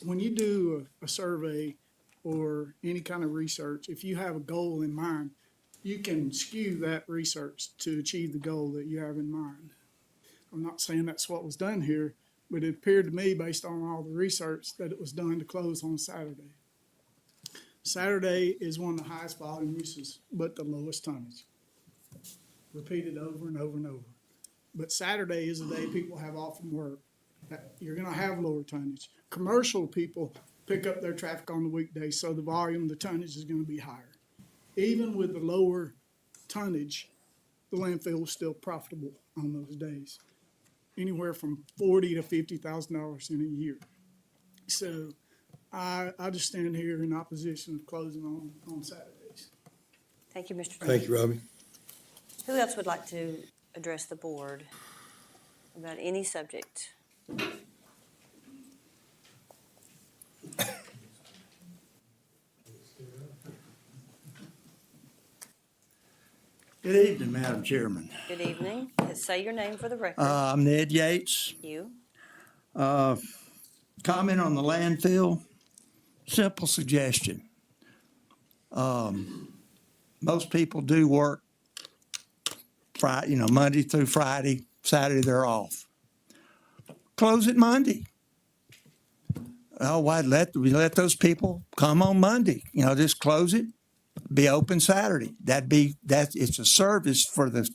When you do a survey or any kind of research, if you have a goal in mind, you can skew that research to achieve the goal that you have in mind. I'm not saying that's what was done here, but it appeared to me, based on all the research, that it was done to close on Saturday. Saturday is one of the highest volume uses, but the lowest tonnage. Repeated over and over and over. But Saturday is the day people have off from work. You're gonna have lower tonnage. Commercial people pick up their traffic on the weekdays, so the volume, the tonnage is gonna be higher. Even with the lower tonnage, the landfill is still profitable on those days. Anywhere from $40,000 to $50,000 in a year. So I just stand here in opposition of closing on Saturdays. Thank you, Mr. Thank you, Robbie. Who else would like to address the board about any subject? Good evening, Madam Chairman. Good evening. Say your name for the record. I'm Ned Yates. You. Comment on the landfill. Simple suggestion. Most people do work Friday, Monday through Friday. Saturday they're off. Close it Monday. Oh, why let those people come on Monday? Just close it. Be open Saturday. It's a service for the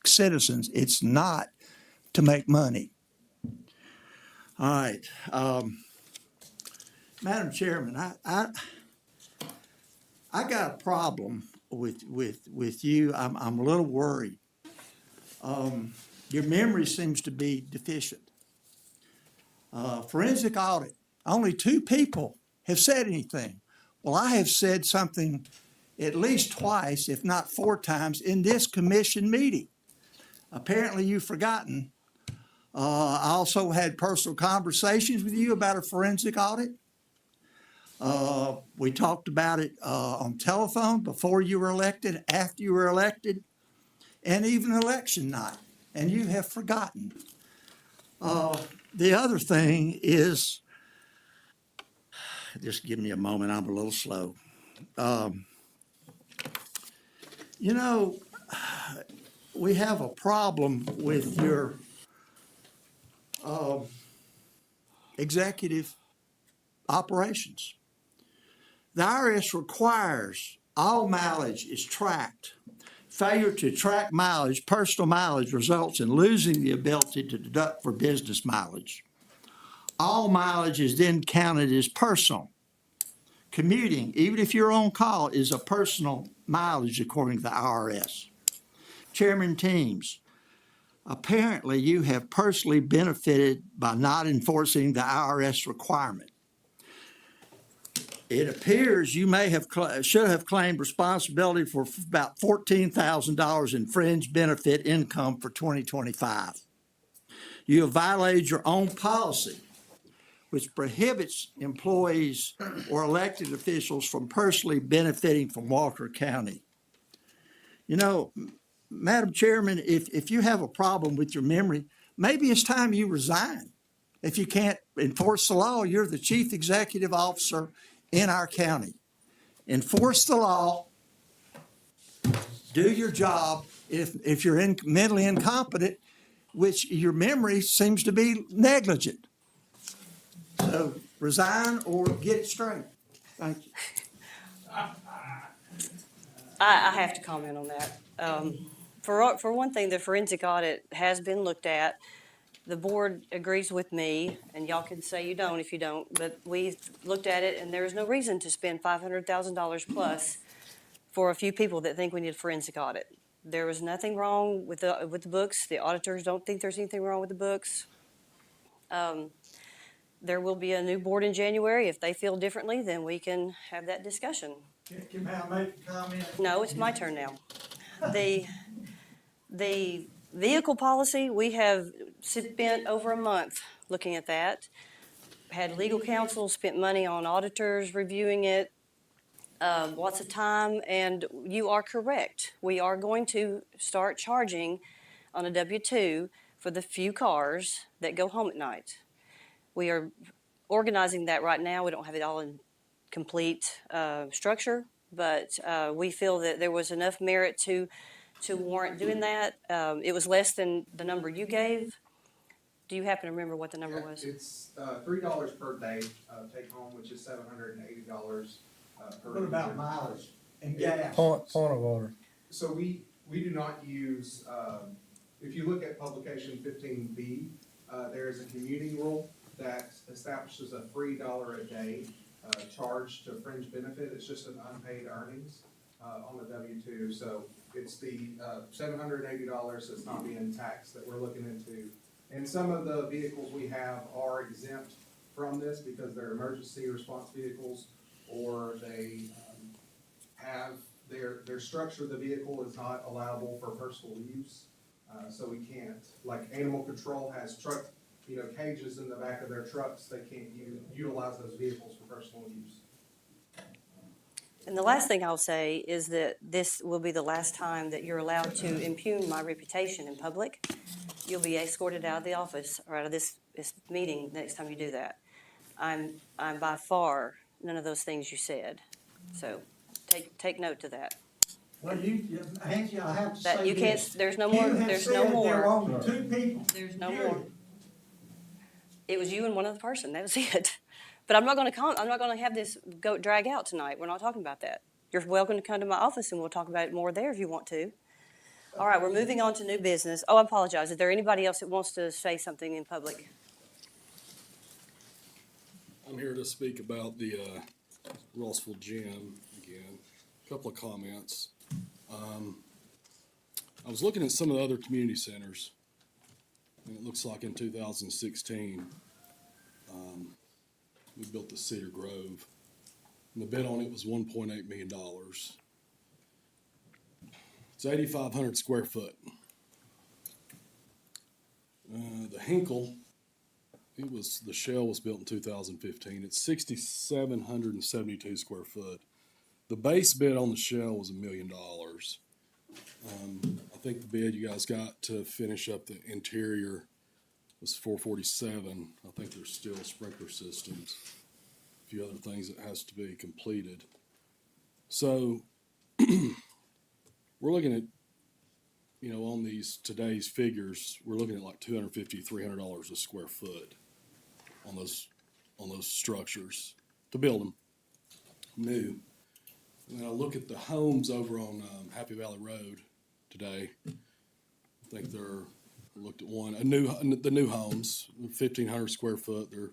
citizens. It's not to make money. All right, Madam Chairman, I got a problem with you. I'm a little worried. Your memory seems to be deficient. Forensic audit. Only 2 people have said anything. Well, I have said something at least twice, if not 4 times, in this commission meeting. Apparently you've forgotten. I also had personal conversations with you about a forensic audit. We talked about it on telephone before you were elected, after you were elected, and even election night, and you have forgotten. The other thing is, just give me a moment, I'm a little slow. You know, we have a problem with your executive operations. The IRS requires all mileage is tracked. Failure to track mileage, personal mileage, results in losing the ability to deduct for business mileage. All mileage is then counted as personal. Commuting, even if you're on call, is a personal mileage according to the IRS. Chairman Teams, apparently you have personally benefited by not enforcing the IRS requirement. It appears you may have should have claimed responsibility for about $14,000 in fringe benefit income for 2025. You have violated your own policy, which prohibits employees or elected officials from personally benefiting from Walker County. You know, Madam Chairman, if you have a problem with your memory, maybe it's time you resign. If you can't enforce the law, you're the chief executive officer in our county. Enforce the law, do your job. If you're mentally incompetent, which your memory seems to be negligent. So resign or get it straight. Thank you. I have to comment on that. For one thing, the forensic audit has been looked at. The board agrees with me, and y'all can say you don't if you don't, but we looked at it, and there is no reason to spend $500,000 plus for a few people that think we need a forensic audit. There was nothing wrong with the books. The auditors don't think there's anything wrong with the books. There will be a new board in January. If they feel differently, then we can have that discussion. Can I make a comment? No, it's my turn now. The vehicle policy, we have spent over a month looking at that. Had legal counsel, spent money on auditors reviewing it, lots of time, and you are correct. We are going to start charging on a W-2 for the few cars that go home at night. We are organizing that right now. We don't have it all in complete structure, but we feel that there was enough merit to warrant doing that. It was less than the number you gave. Do you happen to remember what the number was? It's $3 per day take home, which is $780 per. What about mileage and gas? Point of order. So we do not use, if you look at publication 15B, there is a commuting rule that establishes a $3 a day charge to fringe benefit. It's just an unpaid earnings on the W-2. So it's the $780 that's not being taxed that we're looking into. And some of the vehicles we have are exempt from this because they're emergency response vehicles, or they have their structure of the vehicle is not allowable for personal use. So we can't, like animal control has truck, cages in the back of their trucks. They can't utilize those vehicles for personal use. And the last thing I'll say is that this will be the last time that you're allowed to impugn my reputation in public. You'll be escorted out of the office or out of this meeting next time you do that. I'm by far none of those things you said. So take note to that. Well, Angie, I have to That say you can't, this. there's no more, You have there's said no there more. were only two people. There's no Period. more. It was you and one other person, that was it. But I'm not gonna have this drag out tonight. We're not talking about that. You're welcome to come to my office and we'll talk about it more there if you want to. All right, we're moving on to new business. Oh, I apologize. Is there anybody else that wants to say something in public? I'm here to speak about the Rossville Gym again. A couple of comments. I was looking at some of the other community centers, and it looks like in 2016, we built the Cedar Grove, and the bid on it was $1.8 million. It's 8,500 square foot. The Hinkle, the shell was built in 2015. It's 6,772 square foot. The base bid on the shell was $1 million. I think the bid you guys got to finish up the interior was $447. I think there's still sprinkler systems, a few other things that has to be completed. So we're looking at, on today's figures, we're looking at like $250, $300 a square foot on those structures to build them new. And then I look at the homes over on Happy Valley Road today. I think looked at the new homes, 1,500 square foot. They're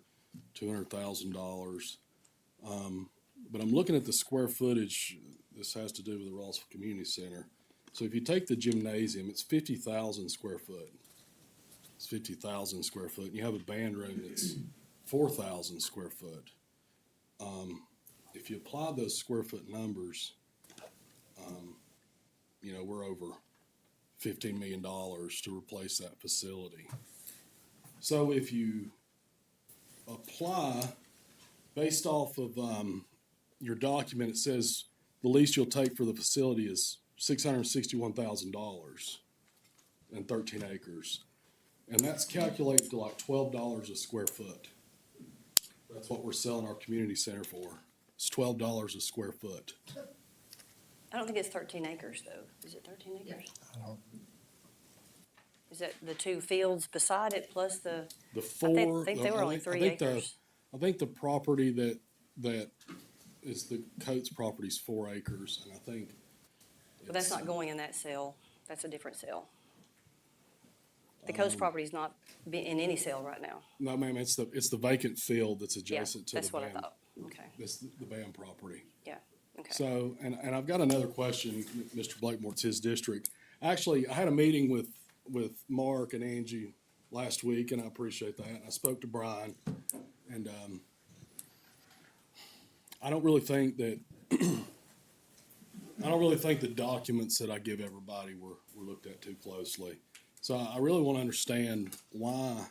$200,000. But I'm looking at the square footage. This has to do with the Rossville Community Center. So if you take the gymnasium, it's 50,000 square foot. It's 50,000 square foot. And you have a band room that's 4,000 square foot. If you apply those square foot numbers, we're over $15 million to replace that facility. So if you apply, based off of your document, it says the lease you'll take for the facility is $661,000 and 13 acres. And that's calculated to like $12 a square foot. That's what we're selling our community center for. It's $12 a square foot. I don't think it's 13 acres, though. Is it 13 acres? I don't. Is that the two fields beside it plus the? The four. I think they were only 3 acres. I think the property that is the Coates property is 4 acres, and I think. But that's not going in that sale. That's a different sale. The Coates property is not in any sale right now. No, ma'am, it's the vacant field that's adjacent to the that's what BAM. I thought. Okay. It's the BAM property. Yeah. Okay. So, and I've got another question, Mr. Blakemore, it's his district. Actually, I had a meeting with Mark and Angie last week, and I appreciate that. And I spoke to Brian, and I don't really think the documents that I give everybody were looked at too closely. So I really want to understand why.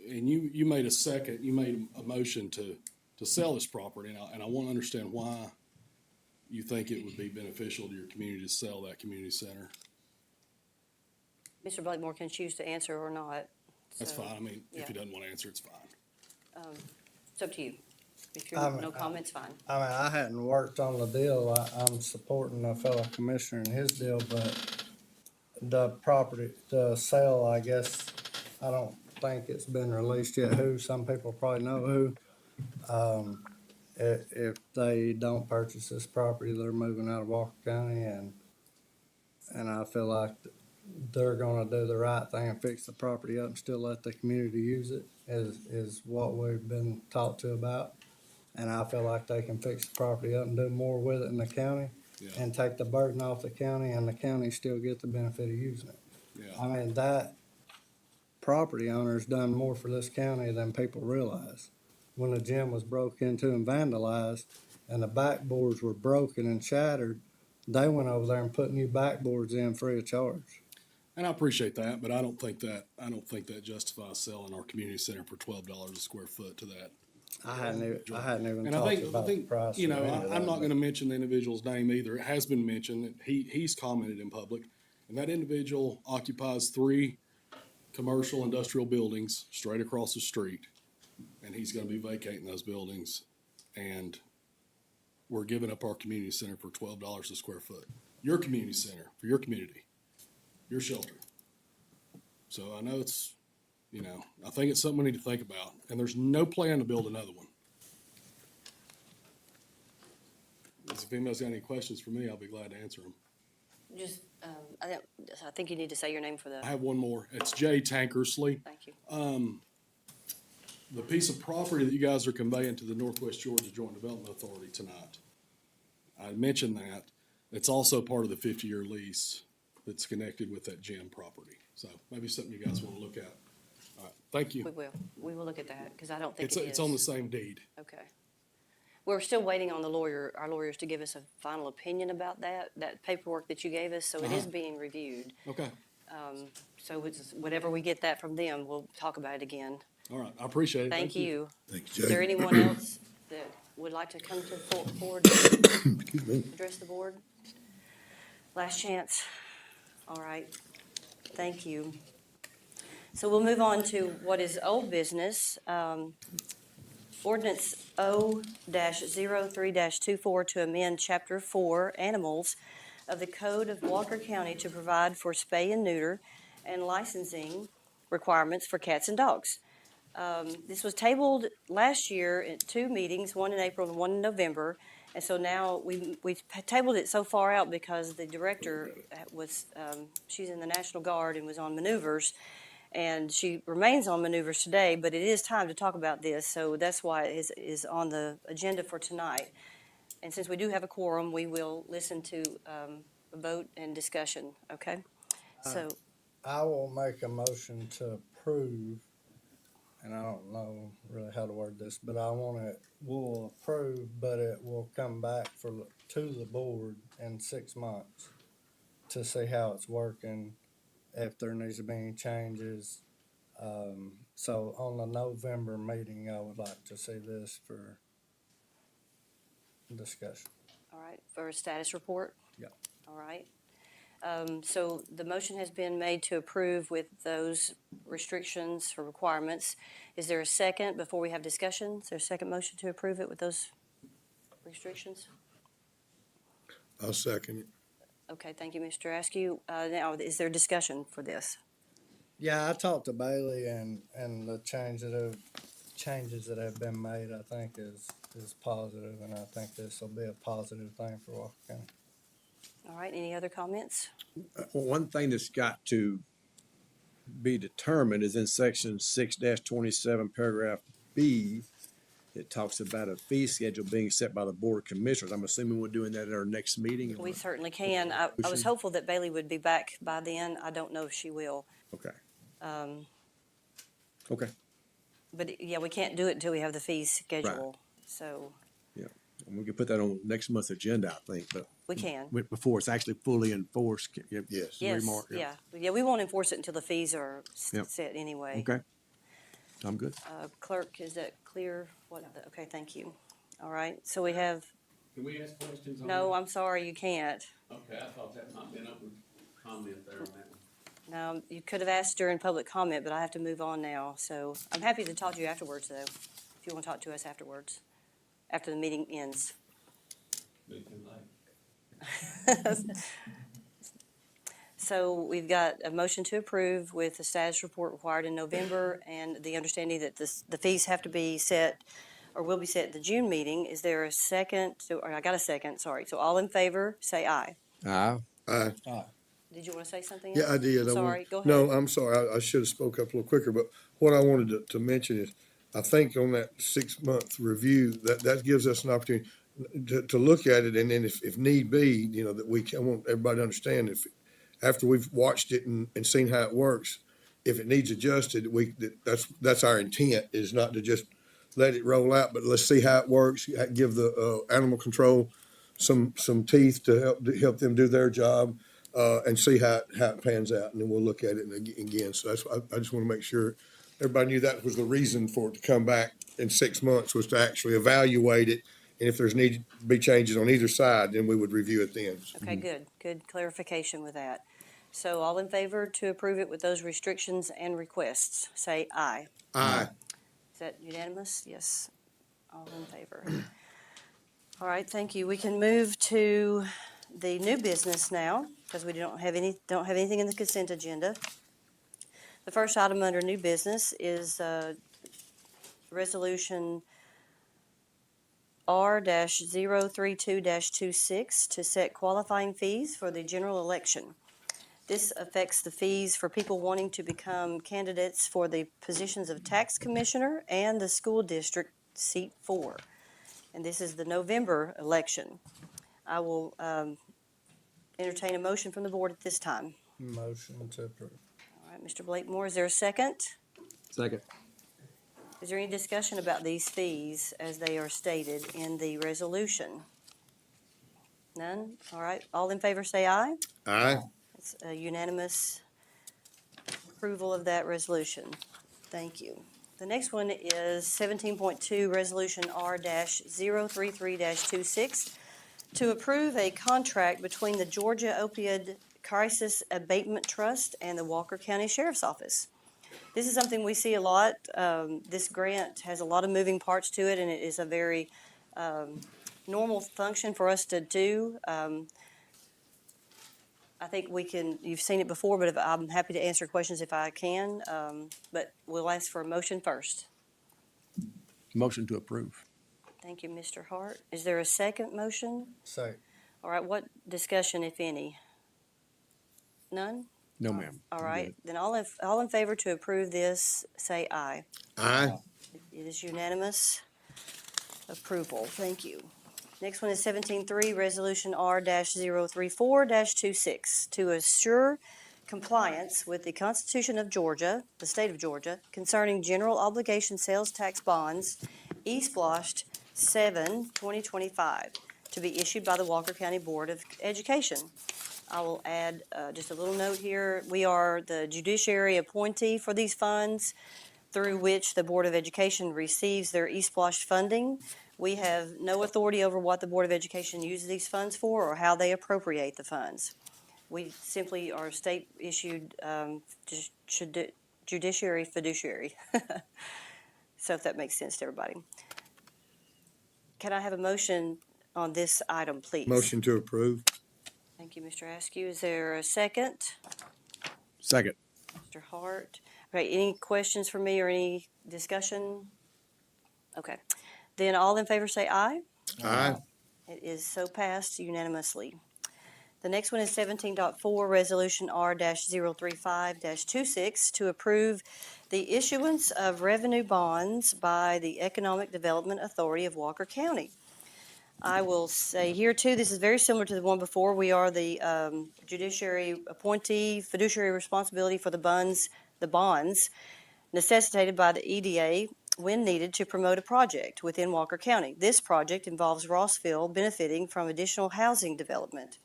And you made a motion to sell this property, and I want to understand why you think it would be beneficial to your community to sell that community center. Mr. Blakemore can choose to answer or not. That's So, fine. I mean, yeah. if he doesn't want to answer, it's fine. It's up to you. If you're no comments, fine. I mean, I hadn't worked on the deal. I'm supporting a fellow commissioner in his deal, but the sale, I guess, I don't think it's been released yet. Some people probably know who. If they don't purchase this property, they're moving out of Walker County, and I feel like they're gonna do the right thing and fix the property up and still let the community use it, is what we've been talked to about. And I feel like they can fix the property up and do more with it in the county and take the burden off the county, and the county still get the benefit of using it. Yeah. I mean, that property owner's done more for this county than people realize. When the gym was broke into and vandalized, and the backboards were broken and shattered, they went over there and put new backboards in free of charge. And I appreciate that, but I don't think that justifies selling our community center for $12 a square foot to that. I hadn't even And talked about the price. I'm I'm not going to mention the individual's name either. It has been mentioned that he's commented in public, and that individual occupies 3 commercial industrial buildings straight across the street, and he's going to be vacating those buildings, and we're giving up our community center for $12 a square foot. Your community center for your community, your shelter. So I know it's. I think it's something we need to think about, and there's no plan to build another one. If anybody's got any questions for me, I'll be glad to answer them. Just, I think you need to say your name for the. I have one more. It's Jay Tankersley. Thank you. The piece of property that you guys are conveying to the Northwest Georgia Joint Development Authority tonight, I mentioned that. It's also part of the 50-year lease that's connected with that gym property. So maybe something you guys want to look at. All right, thank you. We will. We will look at that, because I don't think it is. It's on the same deed. Okay. We're still waiting on our lawyers to give us a final opinion about that paperwork that you gave us, so it is being reviewed. Okay. So it's, whatever we get that from them, we'll talk about it again. All right, I appreciate it. Thank you. Thanks, Is there Jay. anyone else that would like to come to the forward to Excuse me. address the board? Last chance. All right. Thank you. So we'll move on to what is old business. Ordinance O-03-24 to amend Chapter 4 Animals of the Code of Walker County to provide for spay and neuter and licensing requirements for cats and dogs. This was tabled last year at 2 meetings, one in April and one in November. And so now we've tabled it so far out because the director was, she's in the National Guard and was on maneuvers. And she remains on maneuvers today, but it is time to talk about this. So that's why it is on the agenda for tonight. And since we do have a quorum, we will listen to a vote and discussion, okay? So, I will make a motion to approve, and I don't know really how to word this, but I want it, we'll approve, but it will come back to the board in 6 months to see how it's working, if there needs to be any changes. So on the November meeting, I would like to see this for discussion. all right, for a status report? Yeah. All right. So the motion has been made to approve with those restrictions or requirements. Is there a second before we have discussion? Is there a second motion to approve it with those restrictions? I'll second it. Okay, thank you, Mr. Askew. Now, is there discussion for this? Yeah, I talked to Bailey, and the changes that have been made, I think is positive, and I think this will be a positive thing for Walker County. All right, any other comments? One thing that's got to be determined is in section 6-27, paragraph B. It talks about a fee schedule being set by the Board of Commissioners. I'm assuming we're doing that at our next meeting. We certainly can. I was hopeful that Bailey would be back by then. I don't know if she will. Okay. Um, Okay. But, yeah, we can't do it until we have the fee schedule, so And we can put that on next month's agenda, I think, but. we can. Before it's actually fully enforced. Yes. Yes, Remark, yeah. Yeah, we won't enforce it until the fees are Yep. set anyway. Okay. I'm good. Clerk, is that clear? Okay, thank you. All right, so we have, Can we ask questions on no, that? I'm sorry, you can't. Okay, I thought that might have been open comment there on that one. No, you could have asked during public comment, but I have to move on now. So I'm happy to talk to you afterwards, though, if you want to talk to us afterwards, after the meeting ends. Be too late. So we've got a motion to approve with the status report required in November and the understanding that the fees have to be set or will be set at the June meeting. Is there a second? Or I got a second, sorry. So all in favor, say aye. Aye. Aye. Did you want to say something else? Yeah, I did. Sorry, go ahead. No, I'm sorry. I should have spoke up a little quicker, but what I wanted to mention is, I think on that 6-month review, that gives us an opportunity to look at it, and then if need be, that I want everybody to understand, if after we've watched it and seen how it works, if it needs adjusted, that's our intent, is not to just let it roll out, but let's see how it works, give the animal control some teeth to help them do their job, and see how it pans out, and then we'll look at it again. So that's I just want to make sure everybody knew that was the reason for it to come back in 6 months, was to actually evaluate it, and if there's need to be changes on either side, then we would review it then. Okay, good clarification with that. So all in favor to approve it with those restrictions and requests, say aye. Aye. Is that unanimous? Yes, all in favor. All right, thank you. We can move to the new business now, because we don't have anything in the consent agenda. The first item under new business is Resolution R-032-26 to set qualifying fees for the general election. This affects the fees for people wanting to become candidates for the positions of tax commissioner and the school district seat 4. And this is the November election. I will entertain a motion from the board at this time. Motion to approve. All right, Mr. Blakemore, is there a second? Second. Is there any discussion about these fees as they are stated in the resolution? None? All right, all in favor say aye. Aye. It's a unanimous approval of that resolution. Thank you. The next one is 17.2, Resolution R-033-26, to approve a contract between the Georgia Opioid Crisis Abatement Trust and the Walker County Sheriff's Office. This is something we see a lot. This grant has a lot of moving parts to it, and it is a very normal function for us to do. I think you've seen it before, but I'm happy to answer questions if I can. But we'll ask for a motion first. Motion to approve. Thank you, Mr. Hart. Is there a second motion? Second. All right, what discussion, if any? None? No, ma'am. All I'm right, good. then all in favor to approve this, say aye. Aye. It is unanimous approval. Thank you. Next one is 17.3, Resolution R-034-26, to assure compliance with the Constitution of Georgia, the state of Georgia, concerning general obligation sales tax bonds, E-Splost 7, 2025, to be issued by the Walker County Board of Education. I will add just a little note here. We are the judiciary appointee for these funds, through which the Board of Education receives their E-Splost funding. We have no authority over what the Board of Education uses these funds for or how they appropriate the funds. We simply are state-issued judiciary fiduciary. So if that makes sense to everybody. Can I have a motion on this item, please? Motion to approve. Thank you, Mr. Askew. Is there a second? Second. Mr. Hart. Okay, any questions for me or any discussion? Okay. Then all in favor say aye. Aye. It is so passed unanimously. The next one is 17.4, Resolution R-035-26, to approve the issuance of revenue bonds by the Economic Development Authority of Walker County. I will say here, too, this is very similar to the one before. We are the judiciary appointee, fiduciary responsibility for the bonds necessitated by the EDA when needed to promote a project within Walker County. This project involves Rossville benefiting from additional housing development.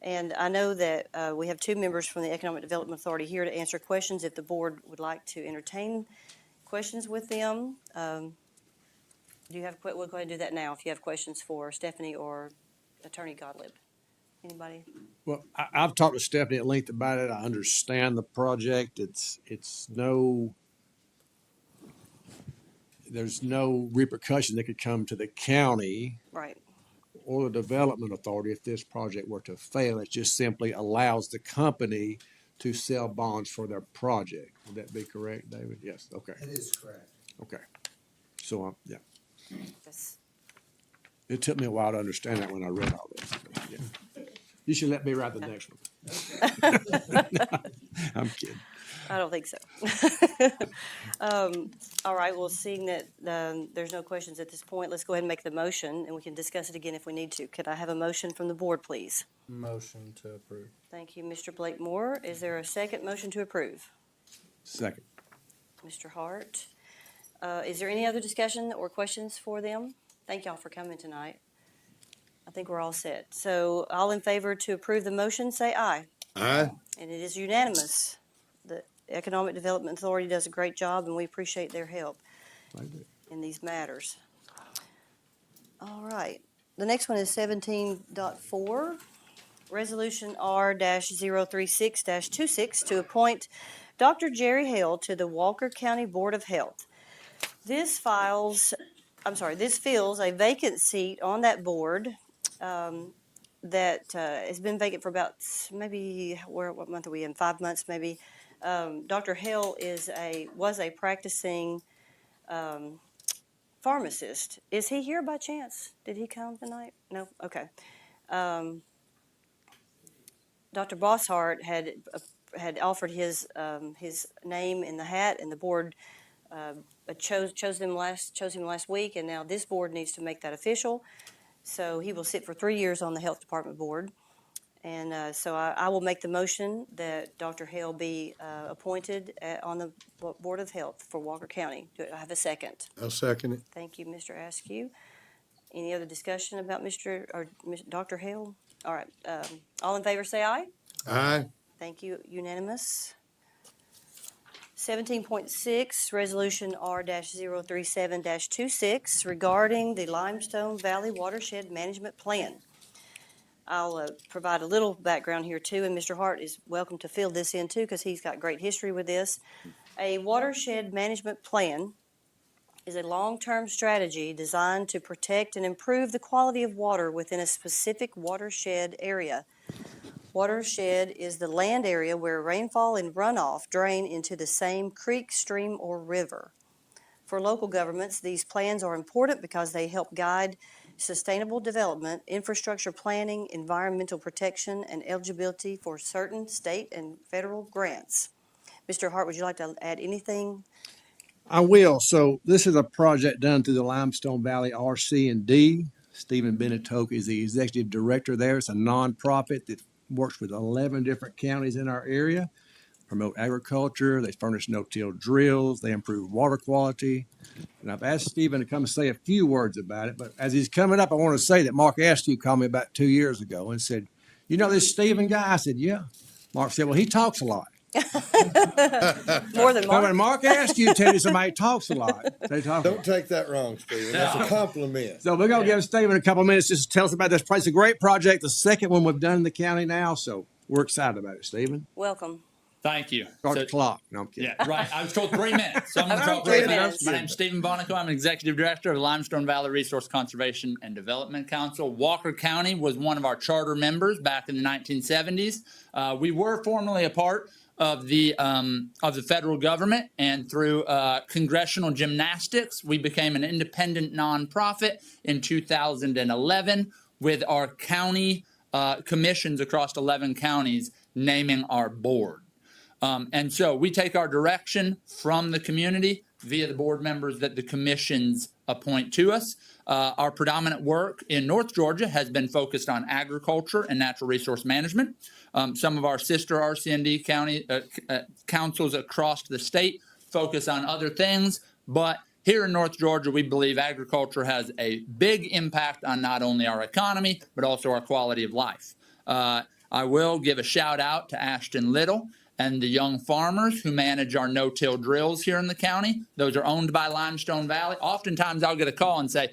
And I know that we have two members from the Economic Development Authority here to answer questions if the board would like to entertain questions with them. We'll go ahead and do that now if you have questions for Stephanie or Attorney Gottlieb. Anybody? Well, I've talked to Stephanie at length about it. I understand the project. There's no repercussion that could come to the county. Right. Or the development authority if this project were to fail. It just simply allows the company to sell bonds for their project. Would that be correct, David? Yes, okay. That is correct. Okay. So, yeah. That's It took me a while to understand that when I read all this. Yeah. You should let me write the next one. I'm kidding. I don't think so. All right, well, seeing that there's no questions at this point, let's go ahead and make the motion, and we can discuss it again if we need to. Could I have a motion from the board, please? Motion to approve. Thank you, Mr. Blakemore. Is there a second motion to approve? Second. Mr. Hart. Is there any other discussion or questions for them? Thank y'all for coming tonight. I think we're all set. So all in favor to approve the motion, say aye. Aye. And it is unanimous. The Economic Development Authority does a great job, and we appreciate their help in these matters. All right. The next one is 17.4, Resolution R-036-26, to appoint Dr. Jerry Hale to the Walker County Board of Health. This fills a vacant seat on that board that has been vacant for about maybe, what month are we in? 5 months maybe. Dr. Hale was a practicing pharmacist. Is he here by chance? Did he come tonight? No? Okay. Dr. Bosshart had offered his name in the hat, and the board chose him last week, and now this board needs to make that official. So he will sit for 3 years on the Health Department Board. And so I will make the motion that Dr. Hale be appointed on the Board of Health for Walker County. Do I have a second? I'll second it. Thank you, Mr. Askew. Any other discussion about Dr. Hale? All right. All in favor say aye. Aye. Thank you. Unanimous. 17.6, Resolution R-037-26 regarding the Limestone Valley Watershed Management Plan. I'll provide a little background here too, and Mr. Hart is welcome to fill this in too because he's got great history with this. A watershed management plan is a long-term strategy designed to protect and improve the quality of water within a specific watershed area. Watershed is the land area where rainfall and runoff drain into the same creek, stream, or river. For local governments, these plans are important because they help guide sustainable development, infrastructure planning, environmental protection, and eligibility for certain state and federal grants. Mr. Hart, would you like to add anything? I will. So this is a project done through the Limestone Valley RC&D. Stephen Benetoke is the executive director there. It's a nonprofit that works with 11 different counties in our area, promote agriculture. They furnish no-till drills. They improve water quality. And I've asked Stephen to come and say a few words about it. But as he's coming up, I want to say that Mark Askew called me about 2 years ago and said, "You know this Stephen guy?" I said, "Yeah." Mark said, "Well, he talks a lot." More than But Mark. when Mark Askew tells you somebody talks a lot, they talk a lot. Don't take that wrong, Stephen. That's a compliment. So we're going to give Stephen a couple minutes just to tell us about this project. It's a great project, the second one we've done in the county now, so we're excited about it, Stephen. Welcome. Thank you. Start the clock. No, I'm kidding. Yeah, right. I was told 3 minutes, so I'm going to talk 3 minutes. My name's Stephen Bonico. I'm Executive Director of Limestone Valley Resource Conservation and Development Council. Walker County was one of our charter members back in the 1970s. We were formerly a part of the federal government, and through congressional gymnastics, we became an independent nonprofit in 2011 with our county commissions across 11 counties naming our board. And so we take our direction from the community via the board members that the commissions appoint to us. Our predominant work in North Georgia has been focused on agriculture and natural resource management. Some of our sister RC&D county councils across the state focus on other things, but here in North Georgia, we believe agriculture has a big impact on not only our economy, but also our quality of life. I will give a shout out to Ashton Little and the young farmers who manage our no-till drills here in the county. Those are owned by Limestone Valley. Oftentimes I'll get a call and say,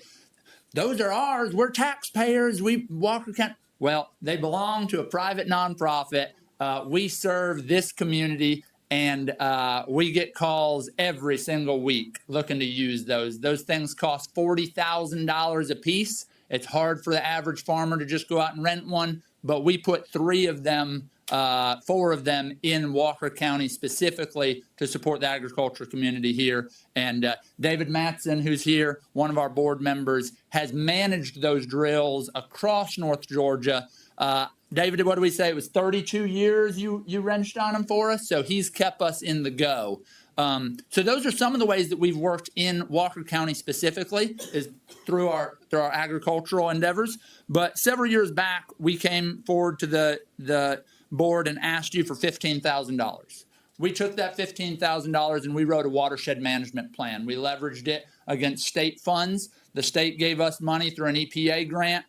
"Those are ours. We're taxpayers. We Walker County." Well, they belong to a private nonprofit. We serve this community, and we get calls every single week looking to use those. Those things cost $40,000 a piece. It's hard for the average farmer to just go out and rent one, but we put 4 of them in Walker County specifically to support the agriculture community here. And David Matson, who's here, one of our board members, has managed those drills across North Georgia. David, what do we say? It was 32 years you wrenched on them for us. So he's kept us in the go. So those are some of the ways that we've worked in Walker County specifically, is through our agricultural endeavors. But several years back, we came forward to the board and asked you for $15,000. We took that $15,000 and we wrote a watershed management plan. We leveraged it against state funds. The state gave us money through an EPA grant,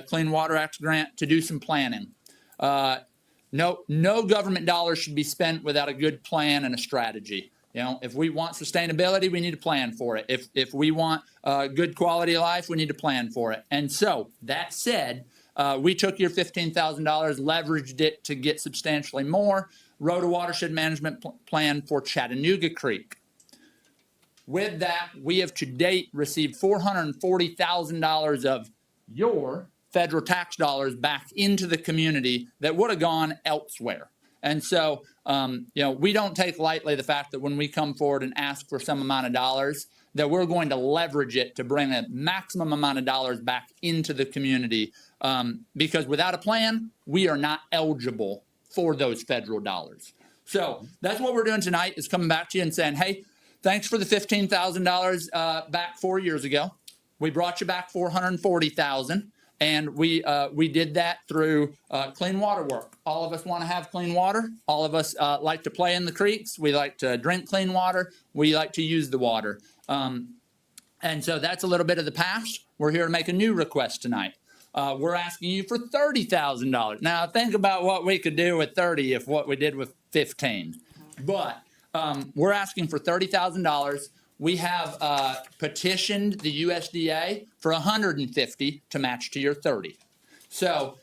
Clean Water Act grant, to do some planning. No government dollars should be spent without a good plan and a strategy. You know, if we want sustainability, we need to plan for it. If we want good quality of life, we need to plan for it. And so that said, we took your $15,000, leveraged it to get substantially more, wrote a watershed management plan for Chattanooga Creek. With that, we have to date received $440,000 of your federal tax dollars back into the community that would have gone elsewhere. And so, we don't take lightly the fact that when we come forward and ask for some amount of dollars, that we're going to leverage it to bring a maximum amount of dollars back into the community. Because without a plan, we are not eligible for those federal dollars. So that's what we're doing tonight, is coming back to you and saying, hey, thanks for the $15,000 back 4 years ago. We brought you back $440,000. And we did that through clean water work. All of us want to have clean water. All of us like to play in the creeks. We like to drink clean water. We like to use the water. And so that's a little bit of the past. We're here to make a new request tonight. We're asking you for $30,000. Now, think about what we could do with 30 if what we did with 15. But we're asking for $30,000. We have petitioned the USDA for 150 to match to your 30. So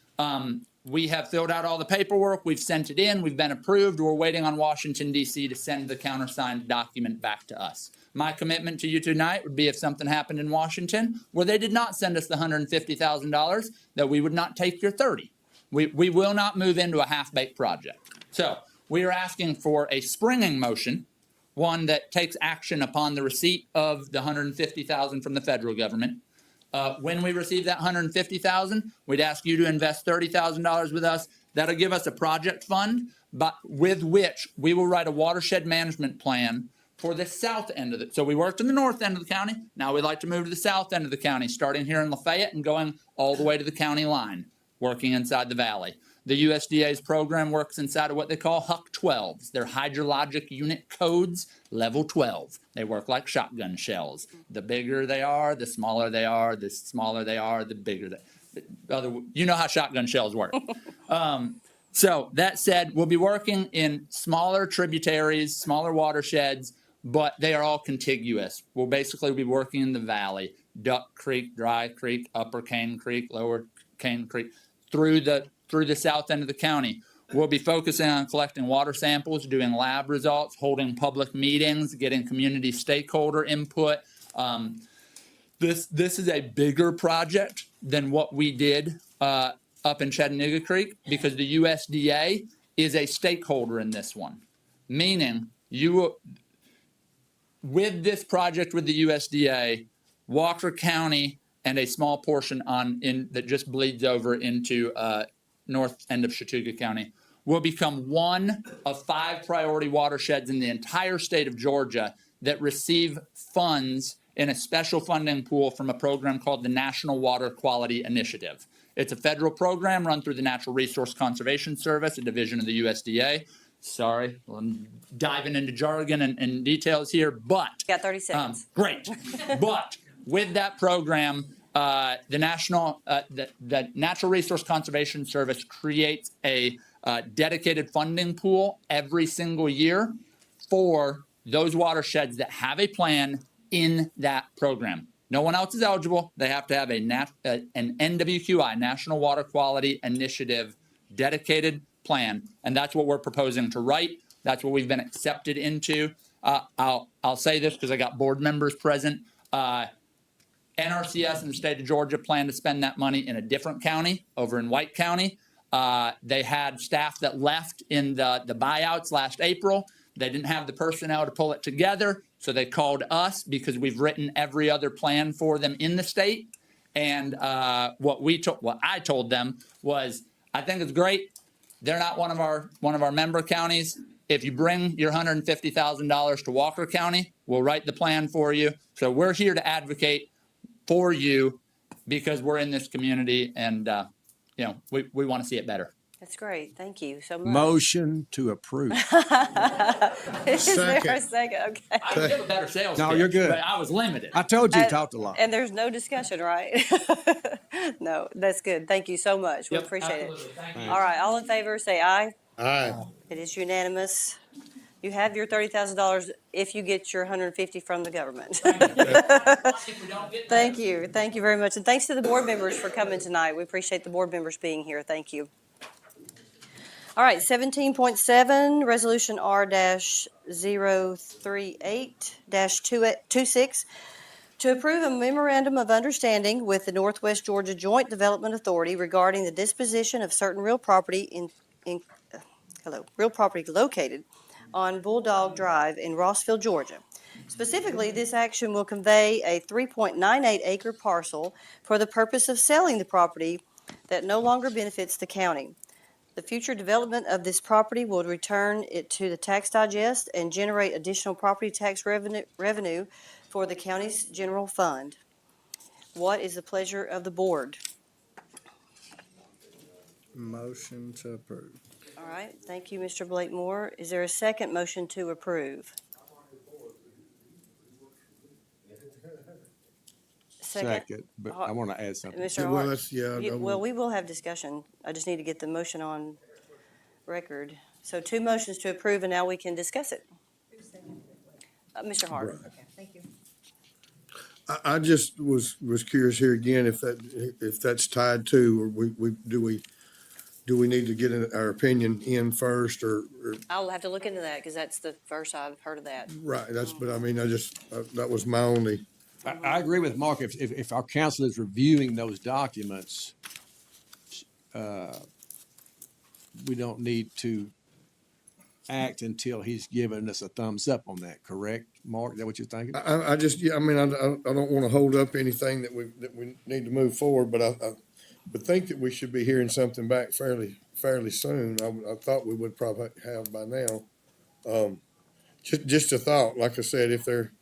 we have filled out all the paperwork. We've sent it in. We've been approved. We're waiting on Washington, D.C. to send the countersigned document back to us. My commitment to you tonight would be if something happened in Washington where they did not send us the $150,000, that we would not take your 30. We will not move into a half-baked project. So we are asking for a springing motion, one that takes action upon the receipt of the $150,000 from the federal government. When we receive that $150,000, we'd ask you to invest $30,000 with us. That'll give us a project fund, but with which we will write a watershed management plan for the south end of it. So we worked in the north end of the county. Now we'd like to move to the south end of the county, starting here in Lafayette and going all the way to the county line, working inside the valley. The USDA's program works inside of what they call HUC 12s. They're hydrologic unit codes, level 12. They work like shotgun shells. The bigger they are, the smaller they are. The smaller they are, the bigger you know how shotgun shells work. So that said, we'll be working in smaller tributaries, smaller watersheds, but they are all contiguous. We'll basically be working in the valley, Duck Creek, Dry Creek, Upper Cane Creek, Lower Cane Creek, through the south end of the county. We'll be focusing on collecting water samples, doing lab results, holding public meetings, getting community stakeholder input. This is a bigger project than what we did up in Chattanooga Creek, because the USDA is a stakeholder in this one. Meaning, with this project with the USDA, Walker County and a small portion that just bleeds over into north end of Chattooga County will become one of 5 priority watersheds in the entire state of Georgia that receive funds in a special funding pool from a program called the National Water Quality Initiative. It's a federal program run through the Natural Resource Conservation Service, a division of the USDA. Sorry, I'm diving into jargon and details here, but... Got 30 seconds. Great. But with that program, the Natural Resource Conservation Service creates a dedicated funding pool every single year for those watersheds that have a plan in that program. No one else is eligible. They have to have an NWQI, National Water Quality Initiative, dedicated plan, and that's what we're proposing to write. That's what we've been accepted into. I'll say this because I got board members present. NRCS in the state of Georgia plan to spend that money in a different county, over in White County. They had staff that left in the buyouts last April. They didn't have the personnel to pull it together, so they called us because we've written every other plan for them in the state. And what I told them was, I think it's great. They're not one of our member counties. If you bring your $150,000 to Walker County, we'll write the plan for you. So we're here to advocate for you because we're in this community, and we want to see it better. That's great. Thank you so much. Motion to approve. Is there a second? Okay. I could give a better sales No, pitch, you're good. but I was limited. I told you talked a lot. And there's no discussion, right? No, that's good. Thank you so much. We appreciate absolutely. it. Thank you. All right, all in favor, say aye. Aye. It is unanimous. You have your $30,000 if you get your $150 from the government. Thank you. Thank you very much. And thanks to the board members for coming tonight. We appreciate the board members being here. Thank you. All right, 17.7, Resolution R-038-26, to approve a memorandum of understanding with the Northwest Georgia Joint Development Authority regarding the disposition of certain real property located on Bulldog Drive in Rossville, Georgia. Specifically, this action will convey a 3.98 acre parcel for the purpose of selling the property that no longer benefits the county. The future development of this property will return it to the tax digest and generate additional property tax revenue for the county's general fund. What is the pleasure of the board? Motion to approve. All right, thank you, Mr. Blakemore. Is there a second motion to approve? Second, but I want to add something. Mr. Well, Hart. yeah, Well, we will have discussion. I just need to get the motion on record. So 2 motions to approve, and now we can discuss it. Mr. Hart. Right. Okay, thank you. I just was curious here again if that's tied to, or do we need to get our opinion in first or I'll have to look into that because that's the first I've heard of that. right? But I mean, that was my only. I agree with Mark. If our council is reviewing those documents, we don't need to act until he's given us a thumbs up on that, correct, Mark? Is that what you're thinking? I just, yeah, I mean, I don't want to hold up anything that we need to move forward, but I would think that we should be hearing something back fairly soon. I thought we would probably have by now. Just a thought, like I said, if they're,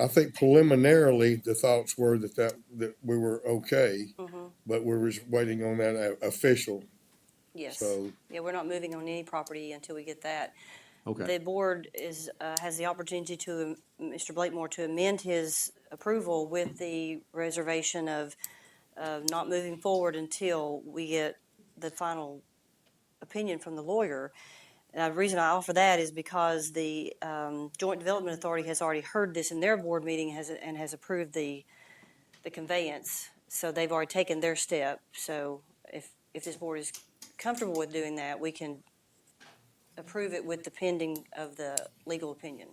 I think preliminarily the thoughts were that we were okay, but we were just waiting on that official. Yes. So, Yeah, we're not moving on any property until we get that. Okay. The board has the opportunity to, Mr. Blakemore, to amend his approval with the reservation of not moving forward until we get the final opinion from the lawyer. And the reason I offer that is because the Joint Development Authority has already heard this in their board meeting and has approved the conveyance. So they've already taken their step. So if this board is comfortable with doing that, we can approve it with the pending of the legal opinion.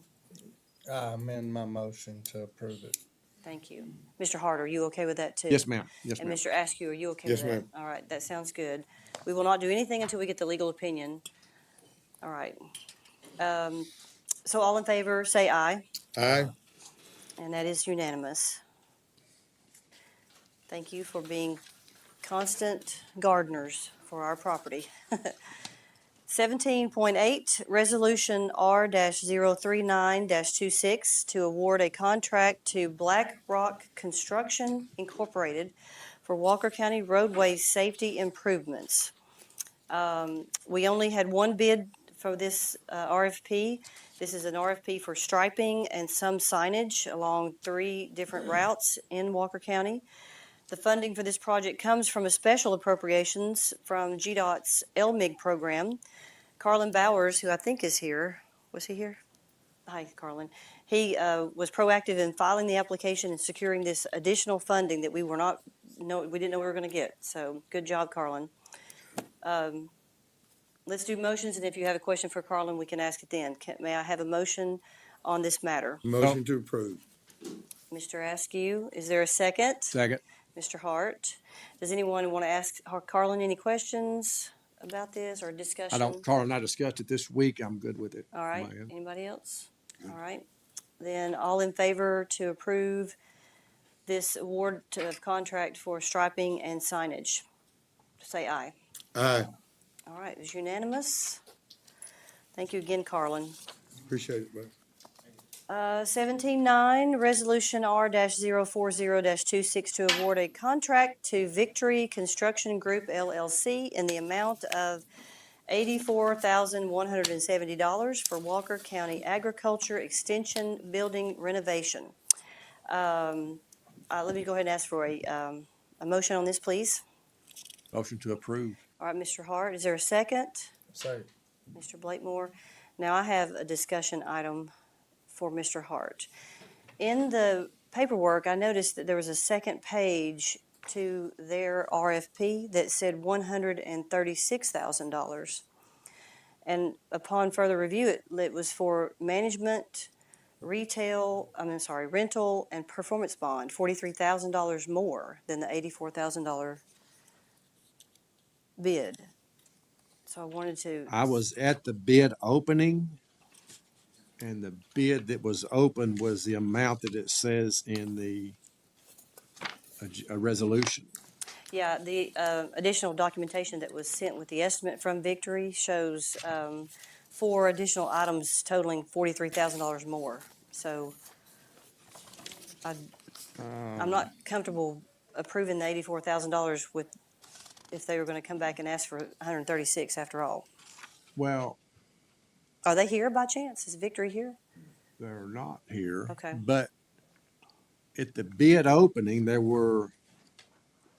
I amend my motion to approve it. Thank you. Mr. Hart, are you okay with that too? Yes, ma'am. Yes, And ma'am. Mr. Askew, are you okay Yes, with that? ma'am. All right, that sounds good. We will not do anything until we get the legal opinion. All right. So all in favor, say aye. aye. And that is unanimous. Thank you for being constant gardeners for our property. 17.8, Resolution R-039-26 to award a contract to Black Rock Construction Incorporated for Walker County roadway safety improvements. We only had one bid for this RFP. This is an RFP for striping and some signage along 3 different routes in Walker County. The funding for this project comes from a special appropriations from GDOT's LMIG program. Carlin Bowers, who I think is here, was he here? Hi, Carlin. He was proactive in filing the application and securing this additional funding that we didn't know we were going to get. So good job, Carlin. Let's do motions, and if you have a question for Carlin, we can ask it then. May I have a motion on this matter? Motion to approve. Mr. Askew, is there a second? Second. Mr. Hart, does anyone want to ask Carlin any questions about this or discussion? I don't, Carl and I discussed it this week. I'm good with it. All right, anybody else? All right, then all in favor to approve this award of contract for striping and signage, say aye. Aye. All right, it's unanimous. Thank you again, Carlin. Appreciate it, bud. 17.9, Resolution R-040-26 to award a contract to Victory Construction Group LLC in the amount of $84,170 for Walker County Agriculture Extension Building renovation. Let me go ahead and ask for a motion on this, please. Motion to approve. All right, Mr. Hart, is there a second? Second. Mr. Blakemore. Now I have a discussion item for Mr. Hart. In the paperwork, I noticed that there was a second page to their RFP that said $136,000. And upon further review, it was for management, rental, and performance bond, $43,000 more than the $84,000 bid. So I wanted to. I was at the bid opening, and the bid that was open was the amount that it says in the resolution. Yeah, the additional documentation that was sent with the estimate from Victory shows 4 additional items totaling $43,000 more. So I'm not comfortable approving the $84,000 if they were going to come back and ask for $136,000 after all. Well, are they here by chance? Is Victory here? They're not here. Okay. But at the bid opening, there were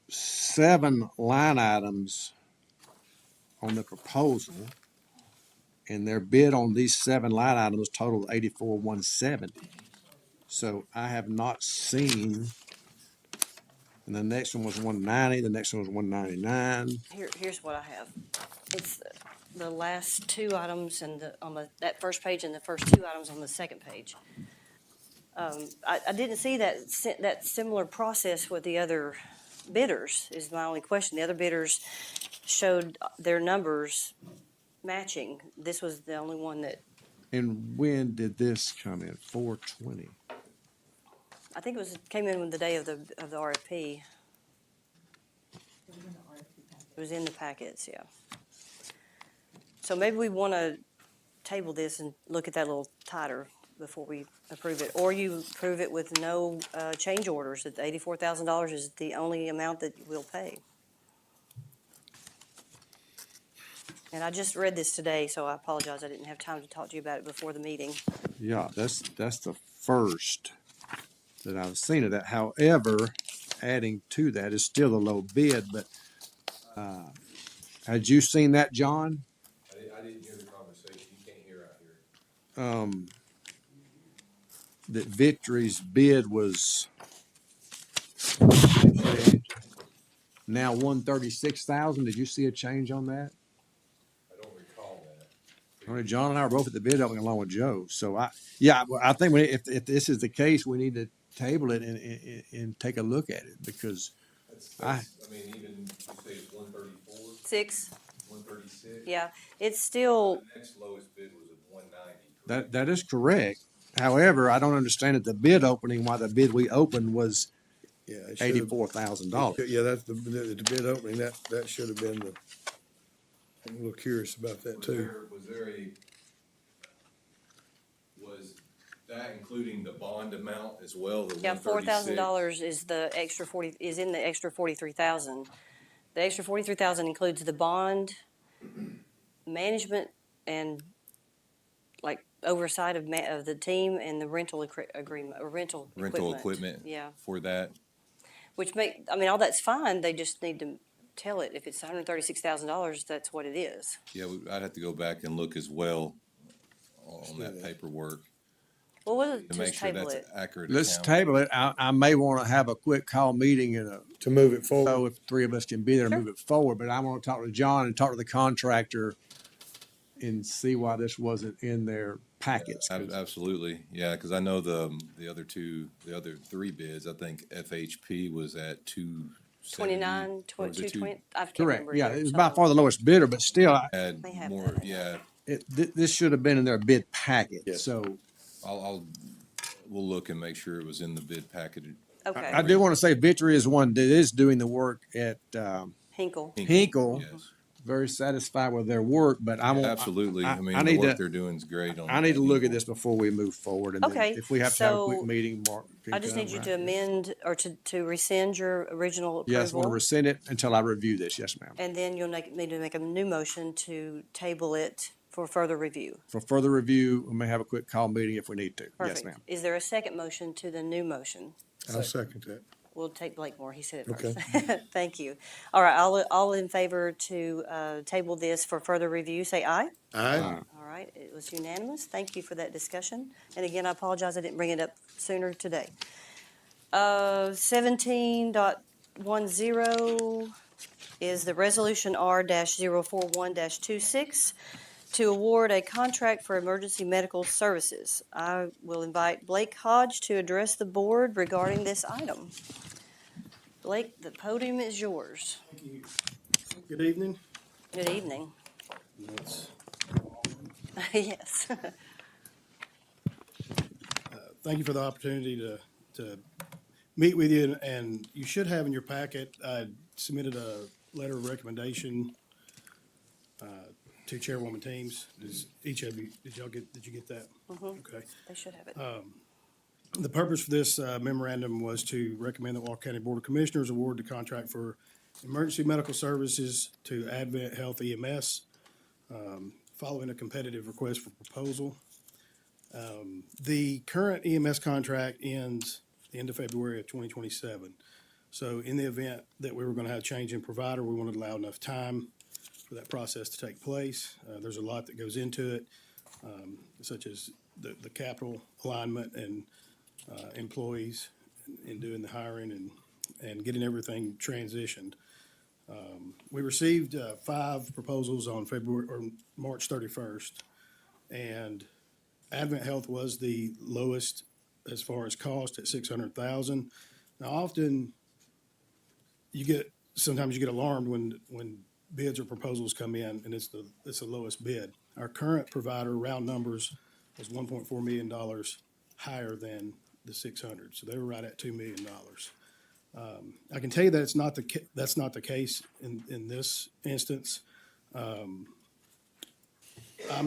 7 line items on the proposal, and their bid on these 7 line items totaled 84,170. So I have not seen, and the next one was 190, the next one was 199. Here's what I have. It's the last two items and that first page and the first two items on the second page. I didn't see that similar process with the other bidders is my only question. The other bidders showed their numbers matching. This was the only one that, And when did this come in? 420. I think came in with the day of the RFP. It was in the packets, yeah. So maybe we want to table this and look at that a little tighter before we approve it. Or you approve it with no change orders, that the $84,000 is the only amount that we'll pay. And I just read this today, so I apologize. I didn't have time to talk to you about it before the meeting. Yeah, that's the first that I've seen of that. However, adding to that is still a low bid, but had you seen that, John? I didn't hear the conversation. You can't hear out here. That Victory's bid was now 136,000. Did you see a change on that? I don't recall that. Only John and I were both at the bid opening along with Joe. So I think if this is the case, we need to table it and take a look at it because I mean, even you say it's 134, 6. 136. Yeah, it's still, The next lowest bid was at 190. that is correct. However, I don't understand at the bid opening why the bid we opened was $84,000. Yeah, that's the bid opening, that should have been I'm a little curious about that too. Was that including the bond amount as well? The yeah, $136? $4,000 is the extra 40, is in the extra 43,000. The extra 43,000 includes the bond, management, and like oversight of the team and the rental agreement, or rental Equipment. Yeah, For that. which all that's fine. They just need to tell it. If it's $136,000, that's what it is. Yeah, I'd have to go back and look as well on that paperwork. Well, we'll To make just sure table that's it. accurate. Let's account. table it. I may want to have a quick call meeting To move it forward. so if 3 of us can be there and move it forward. But I want to talk to John and talk to the contractor and see why this wasn't in their packets. Absolutely, yeah, because I know the other 3 bids. I think FHP was at 29, 220. I can't Correct. remember. Yeah, either, it's so- by far the lowest bidder, but still, Had They have more, that. yeah. this should have been in their bid packet. So We'll look and make sure it was in the bid package. Okay. I do want to say Victory is one that is doing the work at Hinkle. Hinkle. Yes. Very satisfied with their work, but I want Absolutely. I mean, I the need work to. they're doing is great. I need to look at this before we move forward. And then Okay, if we have to have a quick so meeting, Mark. can I just come, need you right? to amend or to rescind your original approval. Yes, I want to rescind it until I review this. Yes, ma'am. And then you'll need to make a new motion to table it for further review. For further review, we may have a quick call meeting if we need to. Yes, Perfect. ma'am. Is there a second motion to the new motion? I'll second that. We'll take Blakemore, he said it Okay. first. Thank you. All right, all in favor to table this for further review, say aye. Aye. All right, it was unanimous. Thank you for that discussion. And again, I apologize I didn't bring it up sooner today. 17.10 is the Resolution R-041-26 to award a contract for emergency medical services. I will invite Blake Hodge to address the board regarding this item. Blake, the podium is yours. Thank you. Good evening. Good evening. Yes. Thank you for the opportunity to meet with you, and you should have in your packet, I submitted a letter of recommendation to Chairwoman Teams. Does each of you, did you get that? Okay. They should have it. The purpose for this memorandum was to recommend that Walker County Board of Commissioners award the contract for emergency medical services to Advent Health EMS, following a competitive request for proposal. The current EMS contract ends the end of February of 2027. So in the event that we were going to have a change in provider, we wanted to allow enough time that process to take place. There's a lot that goes into it, such as the capital alignment and employees in doing the hiring and getting everything transitioned. We received 5 proposals on March 31st, and Advent Health was the lowest as far as cost at $600,000. Now, often sometimes you get alarmed when bids or proposals come in and it's the lowest bid. Our current provider, round numbers, was $1.4 million higher than the 600, so they were right at $2 million. I can tell you that that's not the case in this instance. I'm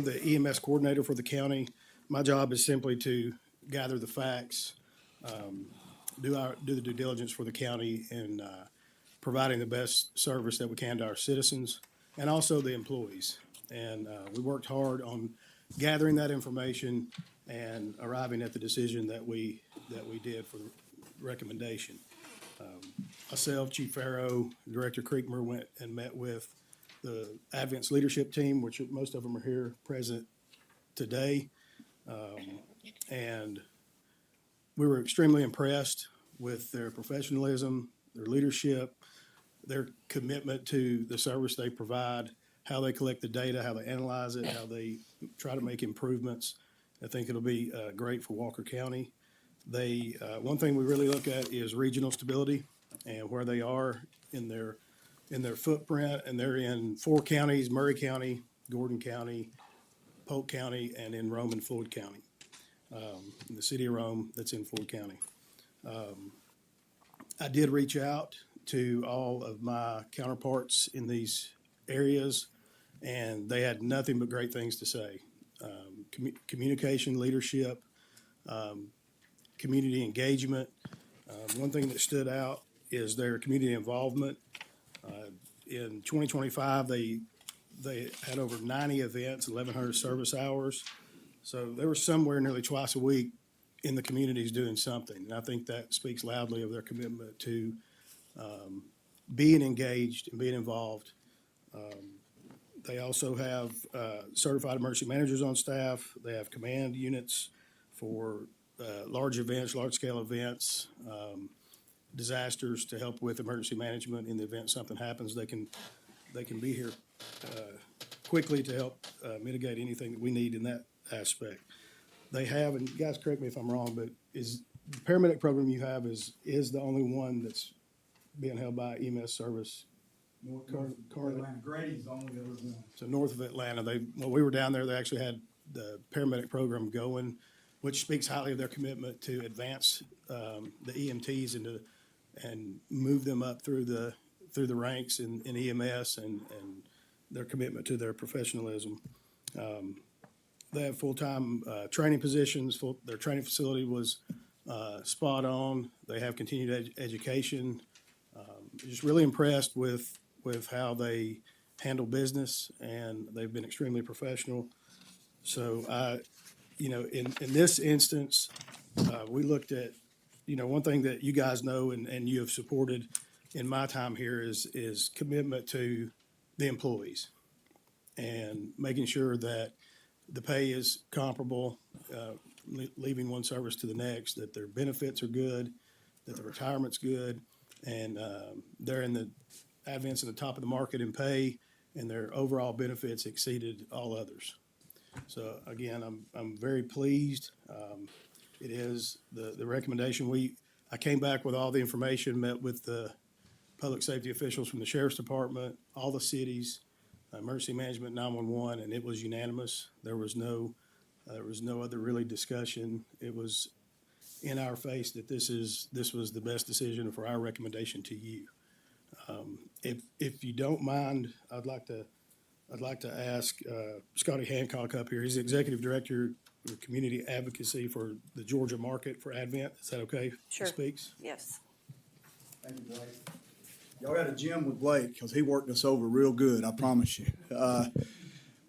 the EMS coordinator for the county. My job is simply to gather the facts, do the due diligence for the county in providing the best service that we can to our citizens and also the employees. And we worked hard on gathering that information and arriving at the decision that we did for the recommendation. Myself, Chief Farrow, Director Creekmer went and met with the Advent's leadership team, which most of them are here present today. And we were extremely impressed with their professionalism, their leadership, their commitment to the service they provide, how they collect the data, how they analyze it, how they try to make improvements. I think it'll be great for Walker County. One thing we really look at is regional stability and where they are in their footprint, and they're in 4 counties: Murray County, Gordon County, Polk County, and in Rome and Floyd County. In the city of Rome, that's in Floyd County. I did reach out to all of my counterparts in these areas, and they had nothing but great things to say. Communication, leadership, community engagement. One thing that stood out is their community involvement. In 2025, they had over 90 events, 1,100 service hours. So they were somewhere nearly twice a week in the communities doing something. And I think that speaks loudly of their commitment to being engaged and being involved. They also have certified emergency managers on staff. They have command units for large events, large-scale events, disasters to help with emergency management. In the event something happens, they can be here quickly to help mitigate anything that we need in that aspect. They have, and you guys correct me if I'm wrong, but is the paramedic program you have is the only one that's being held by EMS service? Currently. Grady's the only other one. So north of Atlanta, when we were down there, they actually had the paramedic program going, which speaks highly of their commitment to advance the EMTs and move them up through the ranks in EMS and their commitment to their professionalism. They have full-time training positions. Their training facility was spot on. They have continued education. Just really impressed with how they handle business, and they've been extremely professional. So in this instance, we looked at, one thing that you guys know and you have supported in my time here is commitment to the employees and making sure that the pay is comparable, leaving one service to the next, that their benefits are good, that the retirement's good, and they're in the Advent's in the top of the market in pay, and their overall benefits exceeded all others. So again, I'm very pleased. It is the recommendation. I came back with all the information, met with the public safety officials from the sheriff's department, all the cities, emergency management, 911, and it was unanimous. There was no other really discussion. It was in our face that this was the best decision for our recommendation to you. If you don't mind, I'd like to ask Scotty Hancock up here. He's the executive director of community advocacy for the Georgia market for Advent. Is that okay? Sure. He speaks. Yes. Thank you, Blake. Y'all got a gym with Blake because he worked us over real good, I promise you.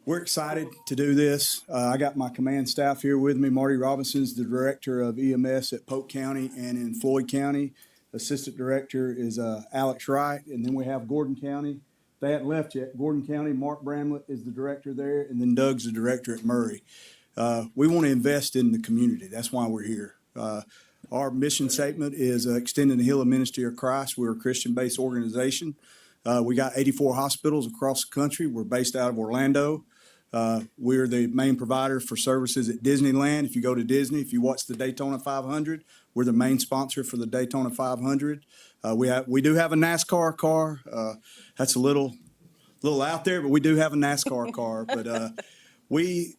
We're excited to do this. I got my command staff here with me. Marty Robinson's the director of EMS at Polk County and in Floyd County. Assistant director is Alex Wright, and then we have Gordon County. they hadn't left yet. Gordon County, Mark Bramlett is the director there, and then Doug's the director at Murray. We want to invest in the community. That's why we're here. Our mission statement is extending the hill of ministry of Christ. We're a Christian-based organization. We got 84 hospitals across the country. We're based out of Orlando. We're the main provider for services at Disneyland. If you go to Disney, if you watch the Daytona 500, we're the main sponsor for the Daytona 500. We do have a NASCAR car. That's a little out there, but we do have a NASCAR car. But we